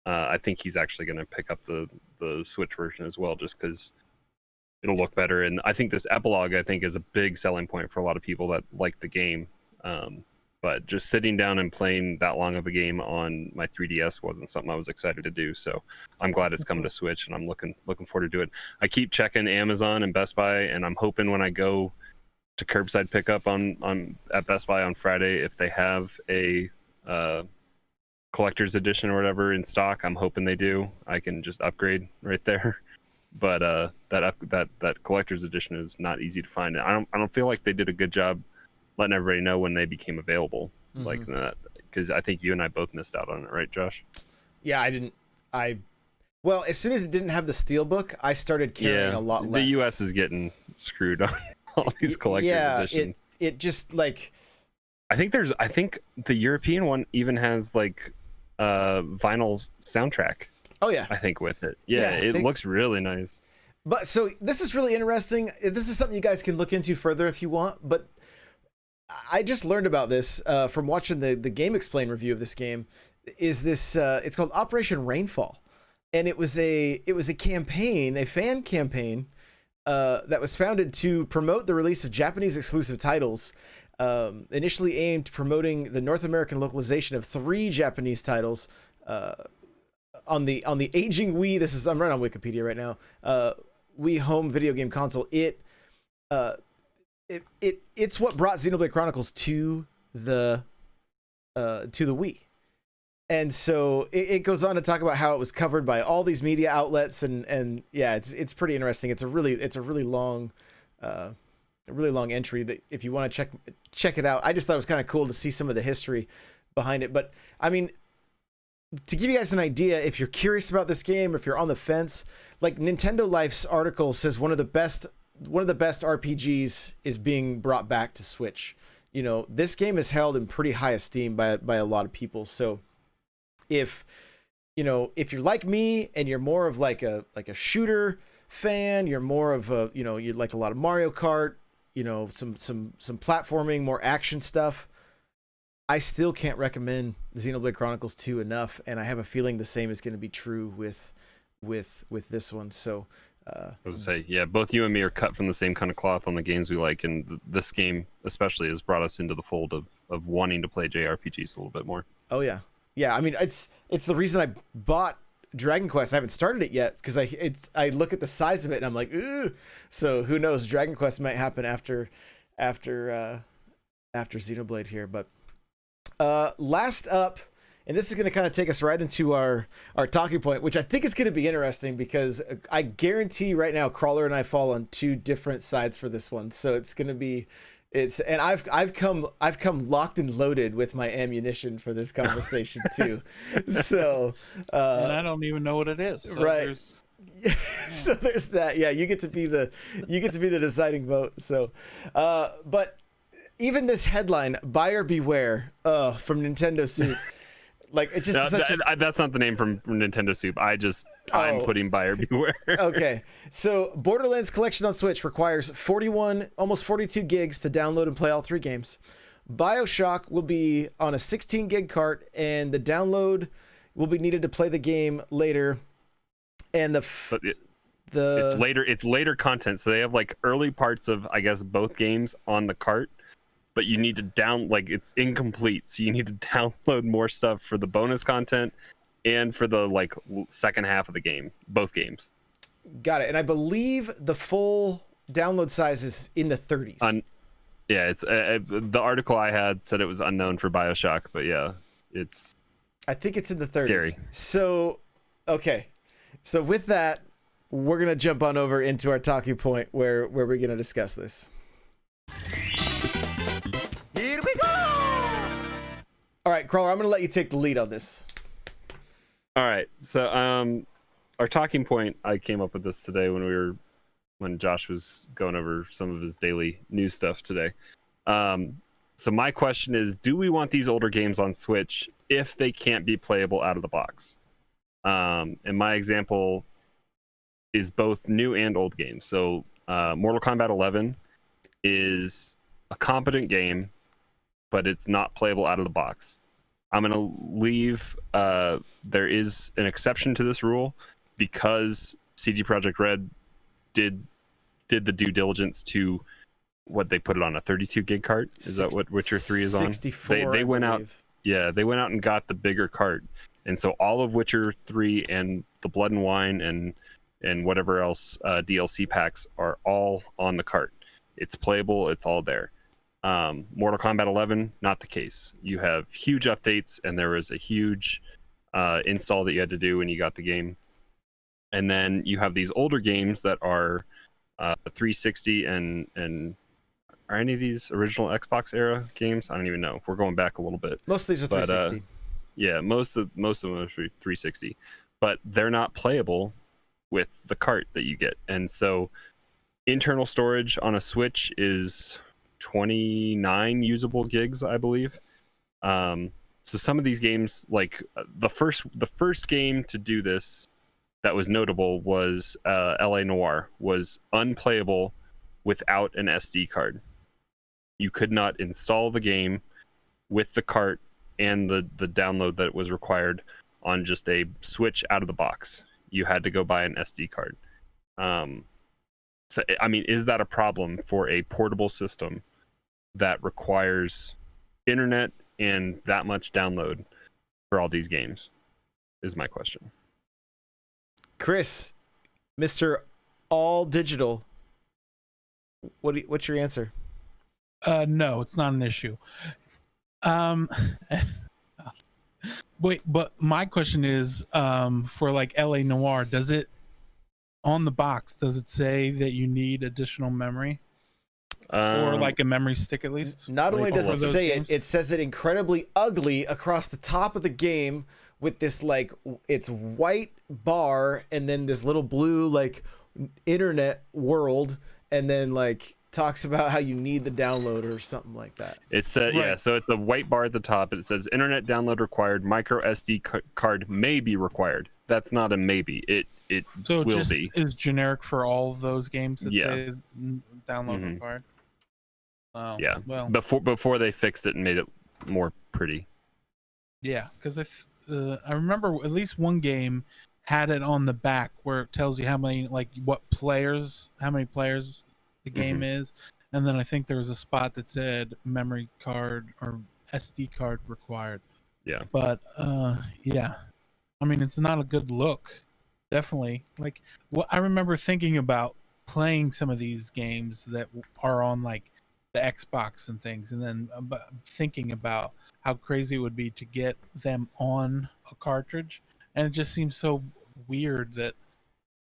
S2: I think he's actually going to pick up the Switch version as well, just because it'll look better. And I think this epilogue, is a big selling point for a lot of people that like the game. but just sitting down and playing that long of a game on my 3DS wasn't something I was excited to do. So I'm glad it's coming to Switch, and I'm looking forward to do it. I keep checking Amazon and Best Buy, and I'm hoping when I go to curbside pickup on at Best Buy on Friday, if they have a collector's edition or whatever in stock, I'm hoping they do. I can just upgrade right there. But that collector's edition is not easy to find. I don't feel like they did a good job letting everybody know when they became available, like that, because I think you and I both missed out on it, right, Josh?
S1: Yeah, I didn't. Well, as soon as it didn't have the steelbook, I started carrying a lot less.
S2: The U.S. is getting screwed on all these collector's editions.
S1: It just like.
S2: I think the European one even has like vinyl soundtrack.
S1: Oh yeah.
S2: I think with it. Yeah, it looks really nice.
S1: But so this is really interesting. This is something you guys can look into further if you want, but I just learned about this from watching the Game Explain review of this game. Is this it's called Operation Rainfall, and it was a campaign, a fan campaign that was founded to promote the release of Japanese exclusive titles, initially aimed at promoting the North American localization of 3 Japanese titles on the aging Wii. I'm right on Wikipedia right now. Wii home video game console. It's what brought Xenoblade Chronicles to the Wii. And so it goes on to talk about how it was covered by all these media outlets, and yeah, it's pretty interesting. It's a really long entry that if you want to check it out. I just thought it was kind of cool to see some of the history behind it. But I mean, to give you guys an idea, if you're curious about this game, if you're on the fence, like Nintendo Life's article says one of the best RPGs is being brought back to Switch. You know, this game is held in pretty high esteem by a lot of people. So if you're like me and you're more of like a shooter fan, you're more of a, you like a lot of Mario Kart, some platforming, more action stuff, I still can't recommend Xenoblade Chronicles 2 enough, and I have a feeling the same is going to be true with this one. So
S2: I was to say, yeah, both you and me are cut from the same kind of cloth on the games we like, and this game especially has brought us into the fold of wanting to play JRPGs a little bit more.
S1: Oh yeah. I mean, it's the reason I bought Dragon Quest. I haven't started it yet because I look at the size of it and I'm like, ooh. So who knows? Dragon Quest might happen after Xenoblade here. But last up, and this is going to kind of take us right into our talking point, which I think is going to be interesting because I guarantee right now Crawler and I fall on 2 different sides for this one. So it's going to be and I've come locked and loaded with my ammunition for this conversation too. So
S3: and I don't even know what it is. So
S1: right. So there's that. Yeah, you get to be the deciding vote. So but even this headline, buyer beware, from Nintendo Soup. Like it's just
S2: that's not the name from Nintendo Soup. I'm putting buyer beware.
S1: Okay, so Borderlands Collection on Switch requires 41, almost 42 gigs to download and play all 3 games. Bioshock will be on a 16 gig cart, and the download will be needed to play the game later. And
S2: it's later content, so they have like early parts of I guess both games on the cart. But you need to it's incomplete, so you need to download more stuff for the bonus content and for the second half of the game, both games.
S1: Got it. And I believe the full download size is in the 30s.
S2: Yeah, it's the article I had said it was unknown for Bioshock, but yeah,
S1: I think it's in the 30s.
S2: Scary.
S1: So, okay. So with that, we're gonna jump on over into our talking point where we're gonna discuss this.
S4: Here we go!
S1: All right, Crawler, I'm going to let you take the lead on this.
S2: All right. So our talking point, I came up with this today when Josh was going over some of his daily news stuff today. So my question is, do we want these older games on Switch if they can't be playable out of the box? And my example is both new and old games. So Mortal Kombat 11 is a competent game, but it's not playable out of the box. I'm going to leave, there is an exception to this rule because CD Projekt Red did the due diligence to what they put it on, a 32 gig cart. Is that what Witcher 3 is on?
S1: 64.
S2: They
S1: I
S2: went out.
S1: believe.
S2: Yeah, they went out and got the bigger cart, and so all of Witcher 3 and the Blood and Wine and whatever else DLC packs are all on the cart. It's playable. It's all there. Mortal Kombat 11, not the case. You have huge updates, and there was a huge install that you had to do when you got the game. And then you have these older games that are 360 and are any of these original Xbox era games? I don't even know. We're going back a little bit.
S1: Most of these are 360.
S2: Yeah, most of them are 360, but they're not playable with the cart that you get. And so internal storage on a Switch is 29 usable gigs, I believe. So some of these games, like the first game to do this that was notable was LA Noire, was unplayable without an SD card. You could not install the game with the cart and the download that was required on just a Switch out of the box. You had to go buy an SD card. So I mean, is that a problem for a portable system that requires internet and that much download for all these games? Is my question.
S1: Chris, Mr. All Digital, what's your answer?
S3: No, it's not an issue. Wait, but my question is, for like LA Noire, does it on the box, does it say that you need additional memory? Or like a memory stick at least?
S1: Not only does
S3: for
S1: it
S3: those
S1: say
S3: games?
S1: it says it incredibly ugly across the top of the game with this like it's white bar and then this little blue like internet world, and then like talks about how you need the download or something like that.
S2: It said,
S3: Right.
S2: yeah, so it's a white bar at the top. It says internet download required, micro SD card may be required. That's not a maybe. It
S3: So it
S2: will
S3: just
S2: be.
S3: is generic for all of those games that
S2: Yeah.
S3: say download
S2: Mhm.
S3: required. Oh,
S2: Yeah.
S3: well,
S2: Before they fixed it and made it more pretty.
S3: yeah, because if I remember at least one game had it on the back where it tells you how many how many players the game is, and then I think there was a spot that said memory card or SD card required.
S2: Yeah.
S3: But yeah, I mean it's not a good look. Definitely, like I remember thinking about playing some of these games that are on like the Xbox and things, and then thinking about how crazy it would be to get them on a cartridge, and it just seems so weird that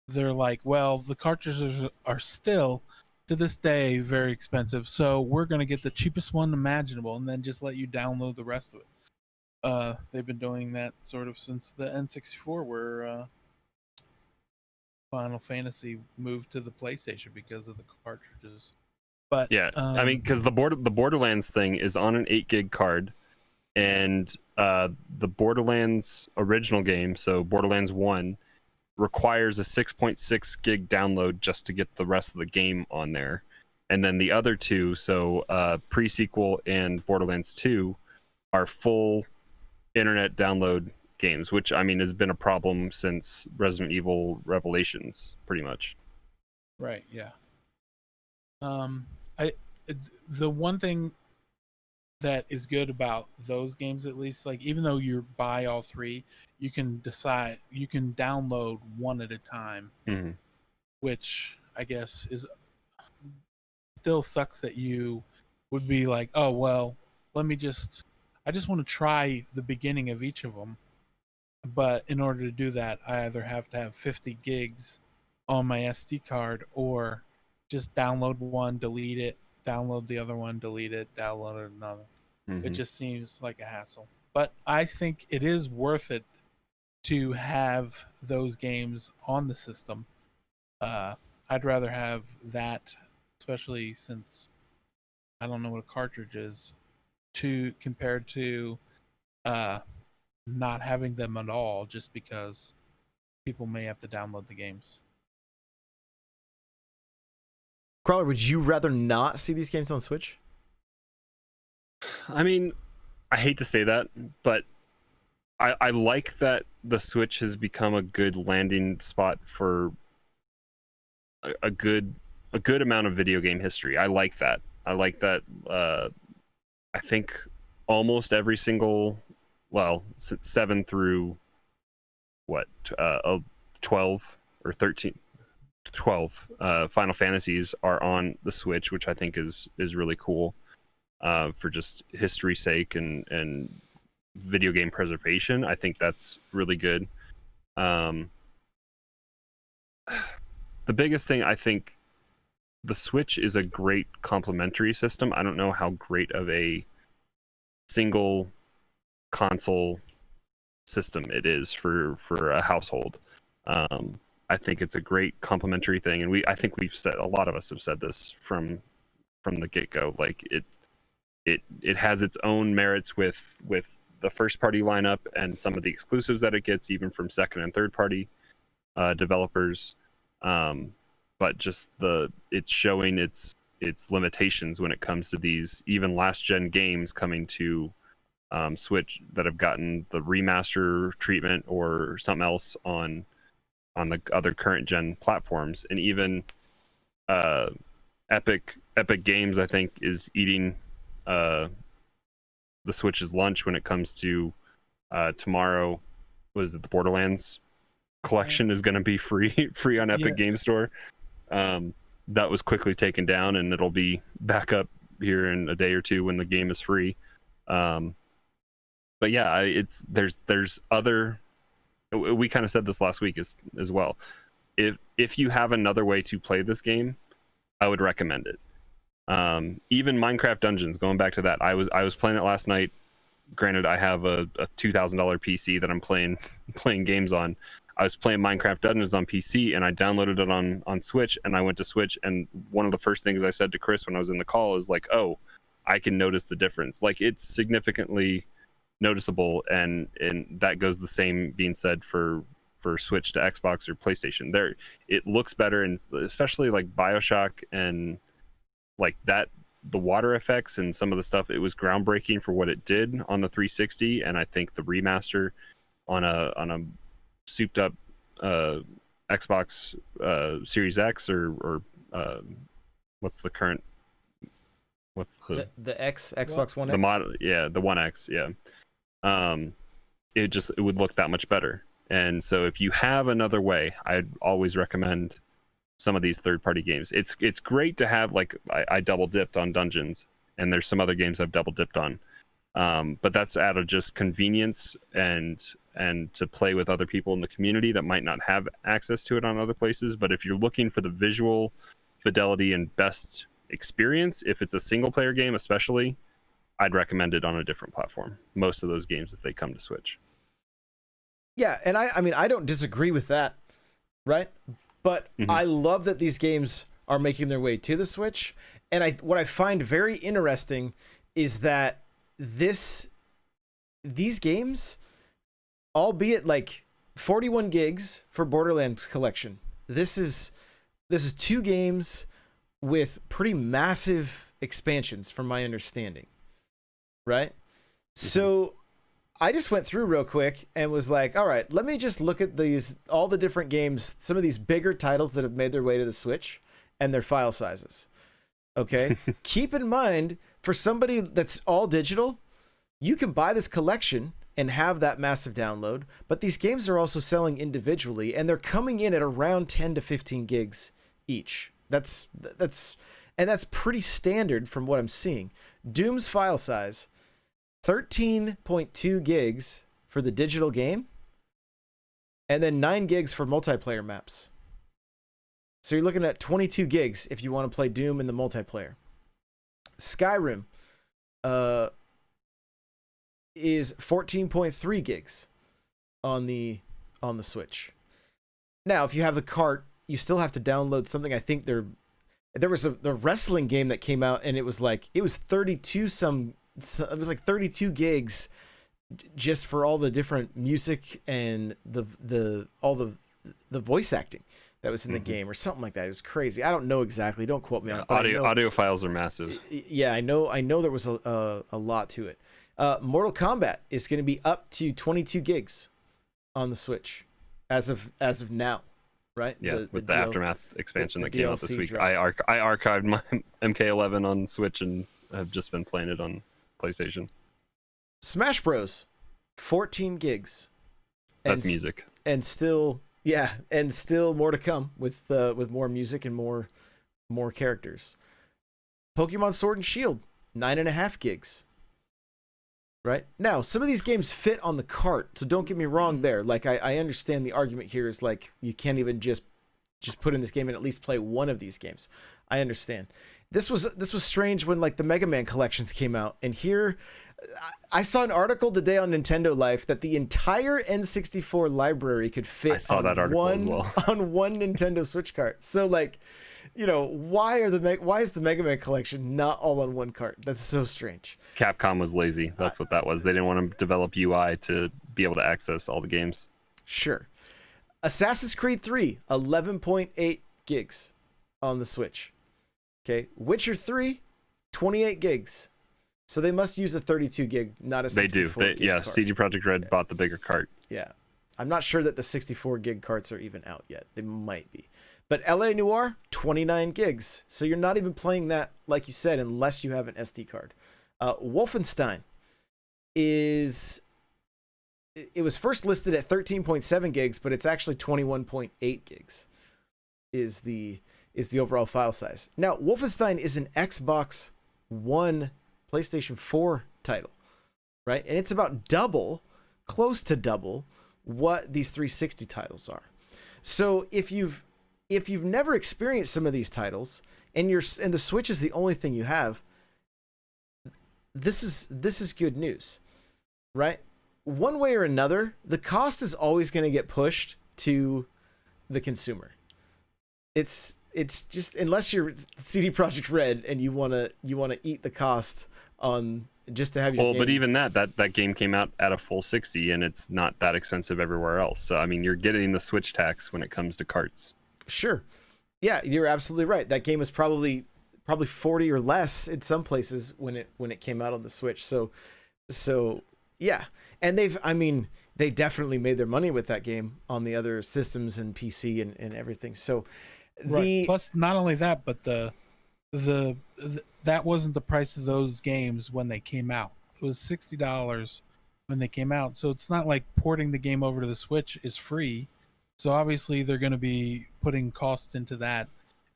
S3: they're like, well, the cartridges are still to this day very expensive, so we're going to get the cheapest one imaginable and then just let you download the rest of it. They've been doing that sort of since the N64, where Final Fantasy moved to the PlayStation because of the cartridges. But
S2: Yeah. I mean, because the Borderlands thing is on an 8 gig card, and the Borderlands original game, so Borderlands 1, requires a 6.6 gig download just to get the rest of the game on there. And then the other two, so Pre-Sequel and Borderlands 2, are full internet download games, which I mean has been a problem since Resident Evil Revelations, pretty much.
S3: Right, yeah. The one thing that is good about those games, at least, like even though you buy all three, you can download one at a time, which I guess is still sucks that you would be like, oh well, I just want to try the beginning of each of them, but in order to do that, I either have to have 50 gigs on my SD card or just download one, delete it, download the other one, delete it, download another. It just seems like a hassle. But I think it is worth it to have those games on the system. I'd rather have that, especially since I don't know what a cartridge is, compared to not having them at all, just because people may have to download the games.
S1: Crawler, would you rather not see these games on Switch?
S2: I mean, I hate to say that, but I like that the Switch has become a good landing spot for a good amount of video game history. I like that. I like that. I think almost every single, 7 through 12 or 13, 12 Final Fantasies are on the Switch, which I think is really cool for just history's sake and video game preservation. I think that's really good. The biggest thing, I think the Switch is a great complementary system. I don't know how great of a single console system it is for a household. I think it's a great complementary thing, and I think we've said, a lot of us have said this from the get-go. Like it has its own merits with the first party lineup and some of the exclusives that it gets, even from second and third party developers. But just it's showing its limitations when it comes to these even last gen games coming to Switch that have gotten the remaster treatment or something else on the other current gen platforms. And even Epic Games, I think, is eating the Switch's lunch when it comes to tomorrow. Was it the Borderlands collection is going to be free on Epic Game Store? That was quickly taken down, and it'll be back up here in a day or two when the game is free. But yeah, there's other. We kind of said this last week as well. If you have another way to play this game, I would recommend it. Even Minecraft Dungeons, going back to that, I was playing it last night. Granted, I have a $2,000 PC that I'm playing games on. I was playing Minecraft Dungeons on PC, and I downloaded it on Switch, and I went to Switch, and one of the first things I said to Chris when I was in the call is like, oh, I can notice the difference. Like, it's significantly noticeable, and that goes the same being said for Switch to Xbox or PlayStation. There, it looks better, and especially like Bioshock and like that, the water effects and some of the stuff, it was groundbreaking for what it did on the 360, and I think the remaster on a souped up Xbox Series X or what's the current,
S1: the Xbox One X?
S2: The model, the One X, it would look that much better. And so if you have another way, I'd always recommend some of these third-party games. It's great to have, like, I double dipped on Dungeons, and there's some other games I've double dipped on, but that's out of just convenience and to play with other people in the community that might not have access to it on other places. But if you're looking for the visual fidelity and best experience, if it's a single-player game especially, I'd recommend it on a different platform. Most of those games, if they come to Switch.
S1: Yeah, and I mean, I don't disagree with that, right? But I love that these games are making their way to the Switch. And what I find very interesting is that these games, albeit like 41 gigs for Borderlands Collection, this is 2 games with pretty massive expansions from my understanding, right? So I just went through real quick and was like, all right, let me just look at all the different games, some of these bigger titles that have made their way to the Switch and their file sizes. Okay. Keep in mind, for somebody that's all digital, you can buy this collection and have that massive download, but these games are also selling individually, and they're coming in at around 10 to 15 gigs each. That's pretty standard from what I'm seeing. Doom's file size, 13.2 gigs for the digital game, and then 9 gigs for multiplayer maps. So you're looking at 22 gigs if you want to play Doom in the multiplayer. Skyrim is 14.3 gigs on the Switch. Now, if you have the cart, you still have to download something. I think there was the wrestling game that came out, and it was 32 gigs just for all the different music and all the voice acting that was in the game or something like that. It was crazy. I don't know exactly. Don't quote me on it.
S2: Audio files are massive.
S1: Yeah, I know there was a lot to it. Mortal Kombat is going to be up to 22 gigs on the Switch as of now, right?
S2: Yeah, with the
S1: DL
S2: Aftermath expansion
S1: the
S2: that came out this
S1: DLC
S2: week.
S1: dropped.
S2: I archived my MK11 on Switch and have just been playing it on PlayStation.
S1: Smash Bros, 14 gigs.
S2: That's music.
S1: And still, yeah, and still more to come with more music and more characters. Pokemon Sword and Shield, 9.5 gigs. Right? Now, some of these games fit on the cart, so don't get me wrong there. Like, I understand the argument here is like, you can't even just put in this game and at least play one of these games. I understand. This was strange when, like, the Mega Man collections came out, and here, I saw an article today on Nintendo Life that the entire N64 library could fit on one Nintendo Switch cart. So, like, you know, why is the Mega Man collection not all on one cart? That's so strange.
S2: Capcom was lazy. That's what that was. They didn't want to develop UI to be able to access all the games.
S1: Sure. Assassin's Creed 3, 11.8 gigs on the Switch. Okay. Witcher 3, 28 gigs. So they must use a 32 gig, not a 64 gig
S2: Yeah,
S1: cart.
S2: CD Projekt Red bought the bigger cart.
S1: Yeah. I'm not sure that the 64 gig carts are even out yet. They might be. But LA Noire, 29 gigs. So you're not even playing that, like you said, unless you have an SD card. Wolfenstein it was first listed at 13.7 gigs, but it's actually 21.8 gigs is the overall file size. Now, Wolfenstein is an Xbox One, PlayStation 4 title, right? And it's about close to double what these 360 titles are. So if you've never experienced some of these titles and the Switch is the only thing you have, this is good news, right? One way or another, the cost is always going to get pushed to the consumer. It's just, unless you're CD Projekt Red and you want to eat the cost on just to have your game.
S2: But even that game came out at a full 60 and it's not that expensive everywhere else. So I mean, you're getting the Switch tax when it comes to carts.
S1: Sure. Yeah, you're absolutely right. That game was probably 40 or less in some places when it came out on the Switch. So yeah. And they definitely made their money with that game on the other systems and PC and everything. So
S3: right. Plus, not only that, but that wasn't the price of those games when they came out. It was $60 when they came out. So it's not like porting the game over to the Switch is free. So obviously they're going to be putting costs into that.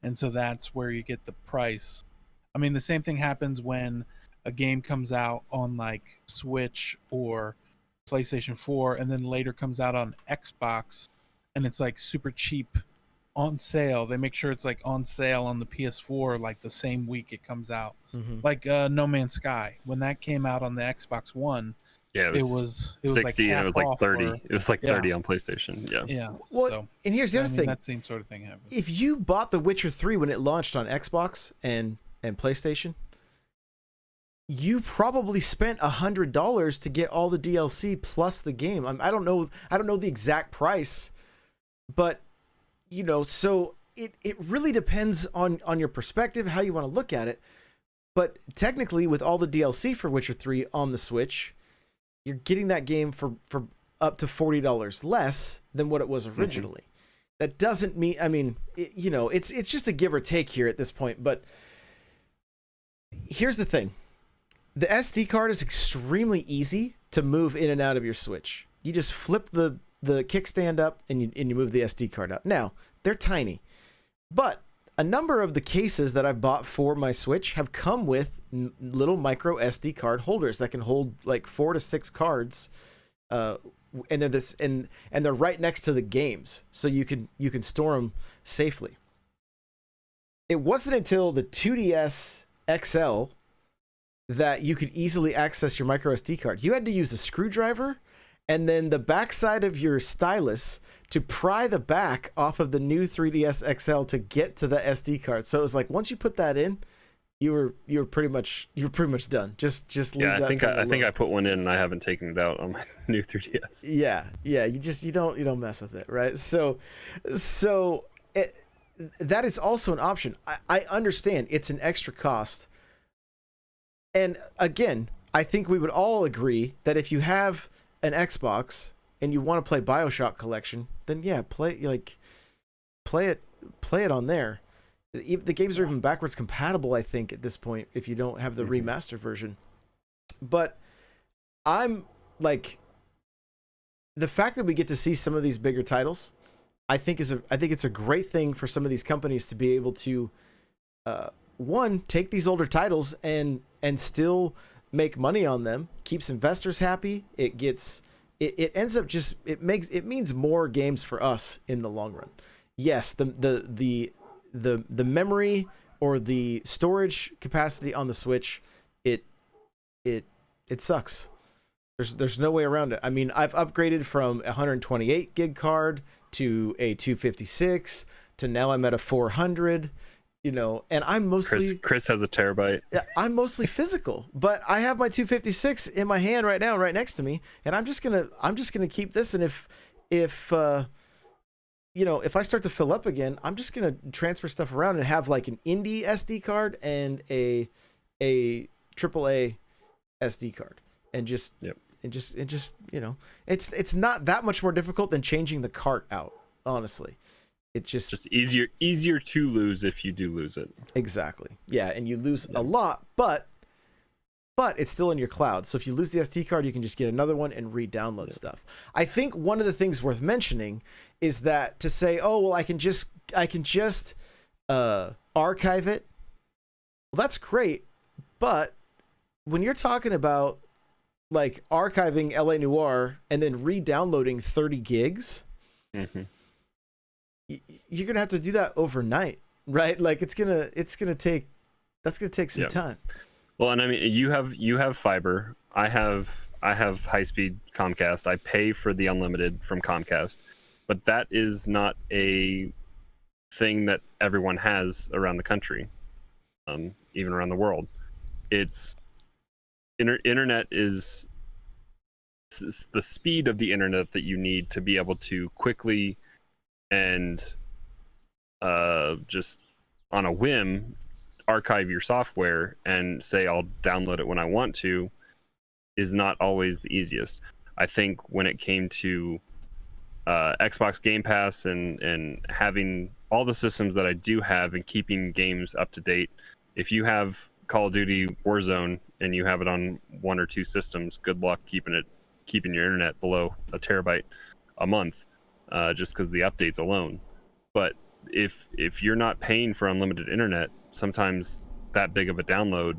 S3: And so that's where you get the price. I mean, the same thing happens when a game comes out on like Switch or PlayStation 4 and then later comes out on Xbox and it's like super cheap on sale. They make sure it's like on sale on the PS4 like the same week it comes out. Mm-hmm. Like No Man's Sky. When that came out on the Xbox One,
S2: yeah, it was 60
S3: like
S2: and it was like 30. It was like 30 on PlayStation. Yeah.
S3: Yeah.
S1: Well,
S3: so,
S1: and here's the other thing.
S3: That same sort of thing happens.
S1: If you bought The Witcher 3 when it launched on Xbox and PlayStation, you probably spent $100 to get all the DLC plus the game. I don't know the exact price, but you know, so it really depends on your perspective, how you want to look at it. But technically, with all the DLC for Witcher 3 on the Switch, you're getting that game for up to $40 less than what it was originally. Mm-hmm. That doesn't mean, it's just a give or take here at this point. But here's the thing. The SD card is extremely easy to move in and out of your Switch. You just flip the kickstand up and you move the SD card out. Now, they're tiny. But a number of the cases that I've bought for my Switch have come with little micro SD card holders that can hold like 4 to 6 cards, and they're right next to the games, so you can store them safely. It wasn't until the 2DS XL that you could easily access your micro SD card. You had to use a screwdriver and then the backside of your stylus to pry the back off of the new 3DS XL to get to the SD card. So it was like once you put that in, you were pretty much done. Just leave that.
S2: I think I put one in and I haven't taken it out on my new 3DS.
S1: Yeah. You don't mess with it, right? So that is also an option. I understand it's an extra cost, and again, I think we would all agree that if you have an Xbox and you want to play Bioshock Collection, then yeah, play play it on there. The games are even backwards compatible, I think, at this point, if you don't have the remaster version. But I'm like, the fact that we get to see some of these bigger titles, I think it's a great thing for some of these companies to be able to, one, take these older titles and still make money on them, keeps investors happy. It ends up just, it means more games for us in the long run. Yes, the memory or the storage capacity on the Switch, it sucks. There's no way around it. I mean, I've upgraded from a 128 gig card to a 256 to now I'm at a 400, and I'm mostly
S2: Chris has a terabyte.
S1: I'm mostly physical, but I have my 256 in my hand right now, right next to me, and I'm just gonna keep this. And if I start to fill up again, I'm just gonna transfer stuff around and have like an indie SD card and a AAA SD card, and just it's not that much more difficult than changing the cart out, honestly. It's just easier to lose if you do lose it. Exactly. Yeah, and you lose a lot, but it's still in your cloud. So if you lose the SD card, you can just get another one and re-download stuff. I think one of the things worth mentioning is that to say, oh well, I can just archive it. Well, that's great, but when you're talking about like archiving LA Noire and then re-downloading 30 gigs, you're gonna have to do that overnight, right? Like that's gonna take some time. Well, and I mean, you have fiber. I have high speed Comcast. I pay for the unlimited from Comcast, but that is not a thing that everyone has around the country, even around the world. It's internet is the speed of the internet that you need to be able to quickly and just on a whim archive your software and say I'll download it when I want to is not always the easiest. I think when it came to Xbox Game Pass and having all the systems that I do have and keeping games up to date, if you have Call of Duty Warzone and you have it on one or two systems, good luck keeping your internet below a terabyte a month, just because the updates alone. But if you're not paying for unlimited internet, sometimes that big of a download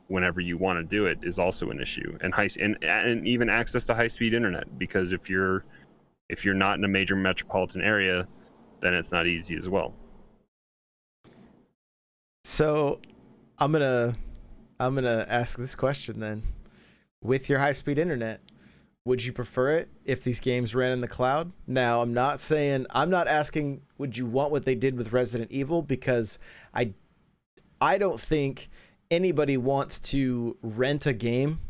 S1: whenever you want to do it is also an issue, and even access to high speed internet, because if you're not in a major metropolitan area, then it's not easy as well. So I'm gonna ask this question then. With your high speed internet, would you prefer it if these games ran in the cloud? Now, I'm not asking would you want what they did with Resident Evil, because I don't think anybody wants to rent a game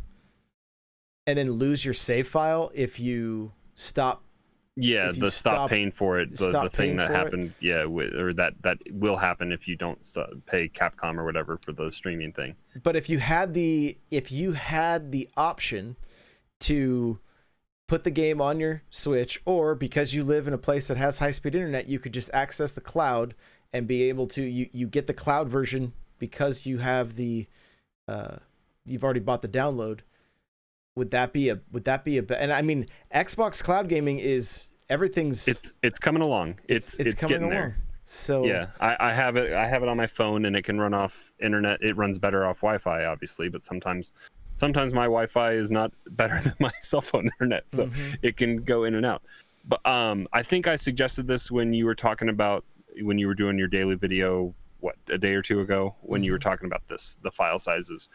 S1: and then lose your save file if you stop. Yeah, stop paying for it. The thing that happened, or that will happen if you don't pay Capcom or whatever for the streaming thing. But if you had the option to put the game on your Switch, or because you live in a place that has high-speed internet, you could just access the cloud and be able to you get the cloud version because you have the you've already bought the download. Would that be and I mean, Xbox cloud gaming is everything's it's coming along. It's getting there. So yeah, I have it on my phone and it can run off internet. It runs better off Wi-Fi, obviously, but sometimes my Wi-Fi is not better than my cell phone internet, so it can go in and out. But I think I suggested this when you were talking about when you were doing your daily video, a day or two ago, when you were talking about the file sizes.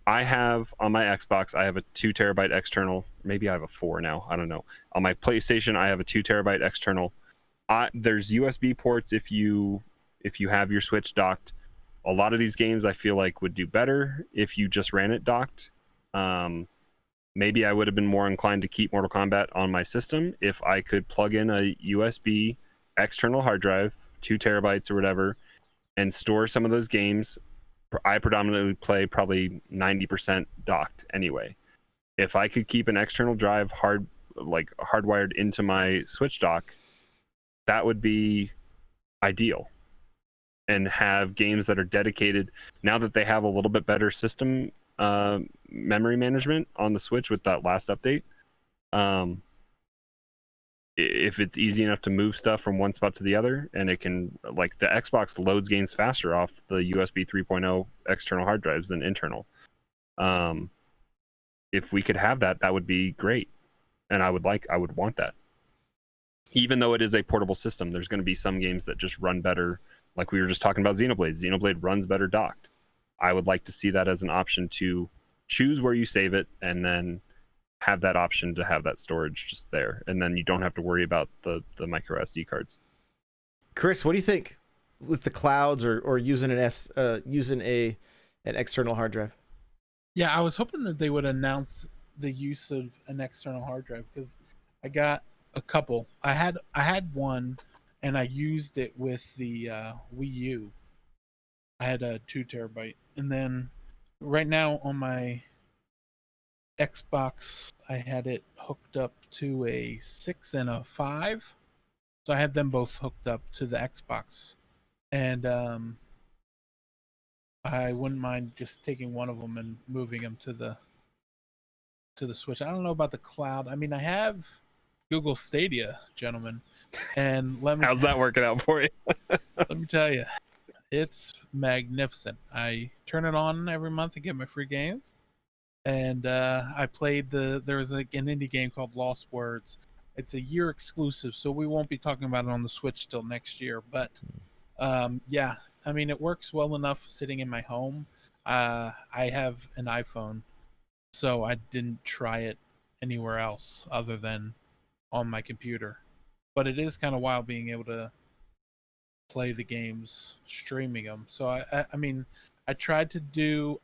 S1: I have on my Xbox, I have a 2 terabyte external. Maybe I have a 4 now. I don't know. On my PlayStation, I have a 2 terabyte external. There's USB ports if you have your Switch docked. A lot of these games I feel like would do better if you just ran it docked. Maybe I would have been more inclined to keep Mortal Kombat on my system if I could plug in a USB external hard drive, 2 terabytes or whatever, and store some of those games. I predominantly play probably 90% docked anyway. If I could keep an external drive hardwired into my Switch dock,
S2: that would be ideal. And have games that are dedicated, now that they have a little bit better system memory management on the Switch with that last update. If it's easy enough to move stuff from one spot to the other, and it can, like, the Xbox loads games faster off the USB 3.0 external hard drives than internal. If we could have that, that would be great. And I would want that. Even though it is a portable system, there's going to be some games that just run better. Like we were just talking about Xenoblade. Xenoblade runs better docked. I would like to see that as an option to choose where you save it, and then have that option to have that storage just there. And then you don't have to worry about the micro SD cards.
S1: Chris, what do you think with the clouds or using an external hard drive?
S3: Yeah, I was hoping that they would announce the use of an external hard drive, because I got a couple. I had one, and I used it with the Wii U. I had a 2 terabyte, and then right now on my Xbox, I had it hooked up to a 6 and a 5. So I have them both hooked up to the Xbox, and I wouldn't mind just taking one of them and moving them to the Switch. I don't know about the cloud. I mean, I have Google Stadia, gentlemen, and
S2: How's that working out for you?
S3: let me tell you, it's magnificent. I turn it on every month and get my free games, and I played there was like an indie game called Lost Words. It's a year exclusive, so we won't be talking about it on the Switch till next year. But yeah, I mean, it works well enough sitting in my home. I have an iPhone, so I didn't try it anywhere else other than on my computer. But it is kind of wild being able to play the games, streaming them. So I mean, I tried to do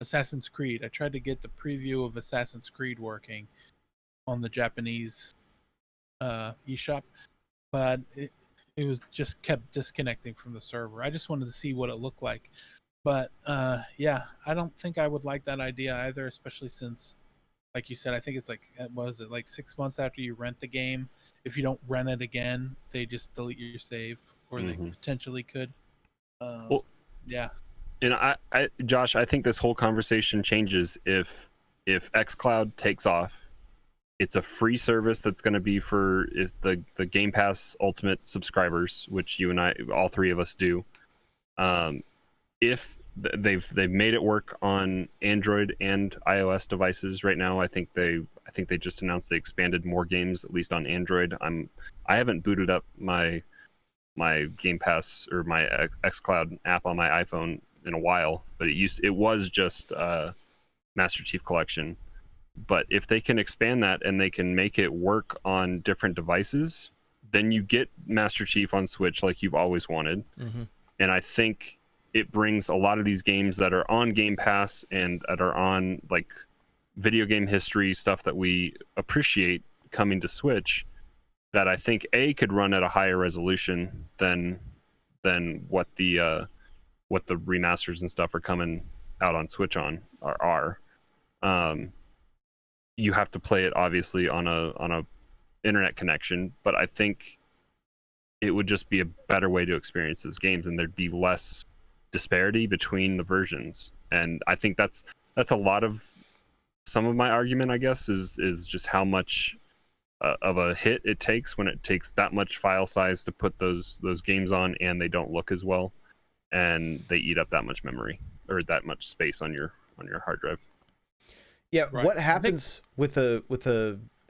S3: Assassin's Creed. I tried to get the preview of Assassin's Creed working on the Japanese eShop, but it was just kept disconnecting from the server. I just wanted to see what it looked like. But yeah, I don't think I would like that idea either, especially since, like you said, I think it's like, what was it, like 6 months after you rent the game? If you don't rent it again, they just delete your save, or they potentially could.
S2: Well,
S3: yeah.
S2: And I, Josh, I think this whole conversation changes if xCloud takes off. It's a free service that's going to be for the Game Pass Ultimate subscribers, which you and I, all three of us, do. If they've made it work on Android and iOS devices right now, I think they just announced they expanded more games, at least on Android. I haven't booted up my Game Pass or my xCloud app on my iPhone in a while, but it was just Master Chief Collection. But if they can expand that and they can make it work on different devices, then you get Master Chief on Switch like you've always wanted. And I think it brings a lot of these games that are on Game Pass and that are on like video game history stuff that we appreciate coming to Switch, that I think could run at a higher resolution than what the remasters and stuff are coming out on Switch are. You have to play it obviously on a internet connection, but I think it would just be a better way to experience those games, and there'd be less disparity between the versions. And I think that's a lot of some of my argument, I guess, is just how much of a hit it takes when it takes that much file size to put those games on, and they don't look as well, and they eat up that much memory or that much space on your hard drive.
S1: Yeah,
S3: right.
S1: What happens with the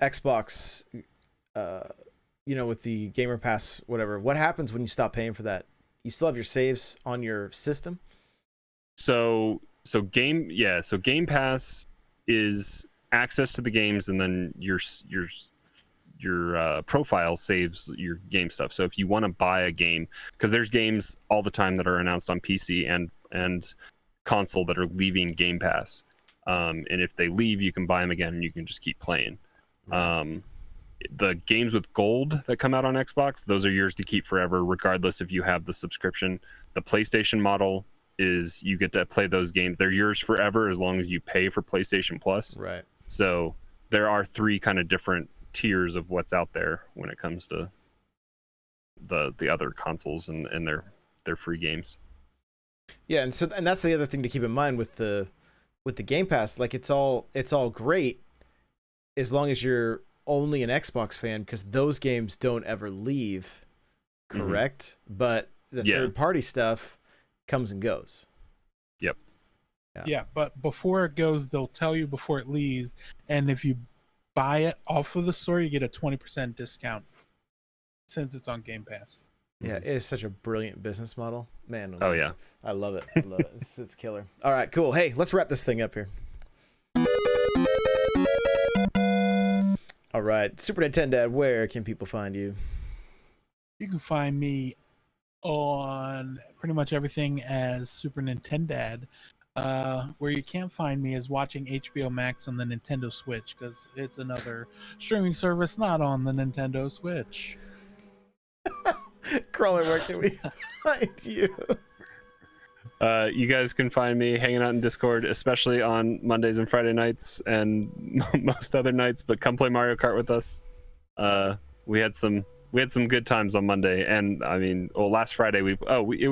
S1: Xbox, with the Gamer Pass, whatever? What happens when you stop paying for that? You still have your saves on your system? So Game Pass is access to the games, and then your profile saves your game stuff. So if you want to buy a game, because there's games all the time that are announced on PC and console that are leaving Game Pass. And if they leave, you can buy them again and you can just keep playing. The games with gold that come out on Xbox, those are yours to keep forever, regardless if you have the subscription. The PlayStation model is you get to play those games. They're yours forever as long as you pay for PlayStation Plus. Right.
S2: So there are three kind of different tiers of what's out there when it comes to the other consoles and their free games.
S1: Yeah, and that's the other thing to keep in mind with the Game Pass. Like it's all great as long as you're only an Xbox fan, because those games don't ever leave, correct? But the third party stuff comes and goes.
S2: Yep.
S3: Yeah, but before it goes, they'll tell you before it leaves, and if you buy it off of the store, you get a 20% discount since it's on Game Pass.
S1: Yeah, it is such a brilliant business model, man.
S2: Oh yeah,
S1: I love it. I love it. It's killer. All right, cool. Hey, let's wrap this thing up here. All right, Super Nintendo, where can people find you?
S3: You can find me on pretty much everything as Super Nintendo. Where you can't find me is watching HBO Max on the Nintendo Switch, because it's another streaming service not on the Nintendo Switch.
S1: Crawler, where can we find you?
S2: You guys can find me hanging out in Discord, especially on Mondays and Friday nights and most other nights. But come play Mario Kart with us. We had some good times on Monday, and I mean, last Friday we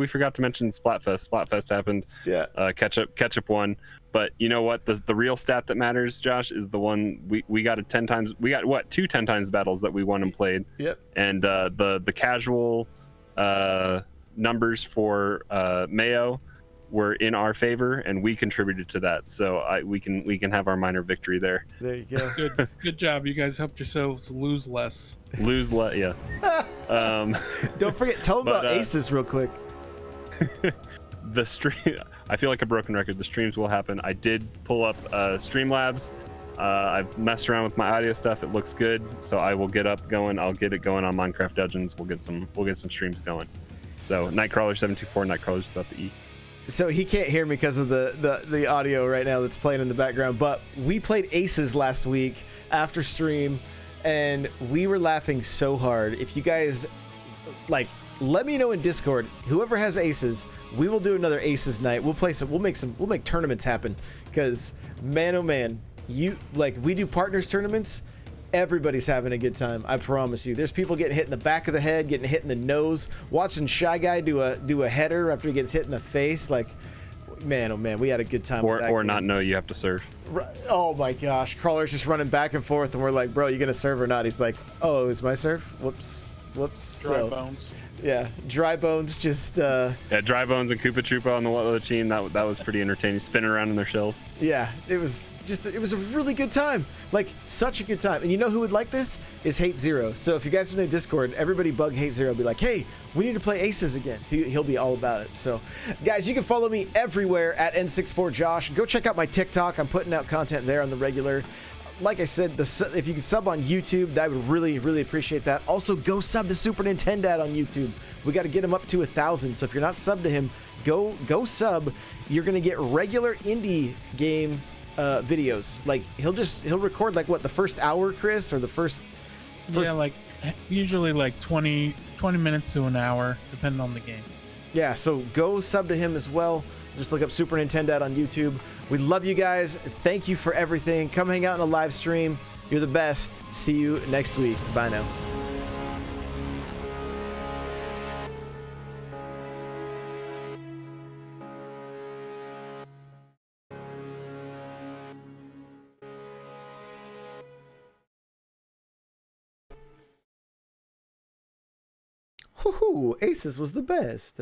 S2: forgot to mention Splatfest. Splatfest happened.
S1: Yeah.
S2: Ketchup won. But you know what? The real stat that matters, Josh, is the one we got 10 times. We got what, 2 10 times battles that we won and played.
S1: Yep.
S2: And the casual numbers for Mayo were in our favor, and we contributed to that. So we can have our minor victory there.
S1: There you go.
S3: Good job. You guys helped yourselves lose less.
S2: Yeah.
S1: Don't forget, tell them about Aces real quick.
S2: The stream, I feel like a broken record. The streams will happen. I did pull up Streamlabs. I've messed around with my audio stuff. It looks good, so I will get up going. I'll get it going on Minecraft Dungeons. We'll get some streams going. So Nightcrawler724, Nightcrawlers without the E.
S1: So he can't hear me because of the audio right now that's playing in the background. But we played Aces last week after stream, and we were laughing so hard. If you guys let me know in Discord, whoever has Aces, we will do another Aces night. We'll make tournaments happen, because man, oh man, we do partners tournaments. Everybody's having a good time. I promise you. There's people getting hit in the back of the head, getting hit in the nose, watching Shy Guy do a header after he gets hit in the face. Like, man, oh man, we had a good time.
S2: Or not know you have to serve.
S1: Oh my gosh, Crawler's just running back and forth, and we're like, bro, you gonna serve or not? He's like, oh, it's my serve. Whoops.
S3: Dry bones.
S1: Yeah, Dry Bones just
S2: Dry Bones and Koopa Troopa on the other team. That was pretty entertaining, spinning around in their shells.
S1: Yeah, it was a really good time. Like, such a good time. And you know who would like this? Is Hate Zero. So if you guys are in the Discord, everybody bug Hate Zero. Be like, hey, we need to play Aces again. He'll be all about it. So guys, you can follow me everywhere at N64Josh. Go check out my TikTok. I'm putting out content there on the regular. Like I said, if you can sub on YouTube, that would really, really appreciate that. Also, go sub to Super Nintendo on YouTube. We got to get him up to 1,000. So if you're not subbed to him, go sub. You're gonna get regular indie game videos. Like he'll record like what, the first hour, Chris, or the first.
S3: Yeah, like usually like 20 minutes to an hour, depending on the game.
S1: Yeah, so go sub to him as well. Just look up Super Nintendo on YouTube. We love you guys. Thank you for everything. Come hang out in a live stream. You're the best. See you next week. Bye now. Aces was the best.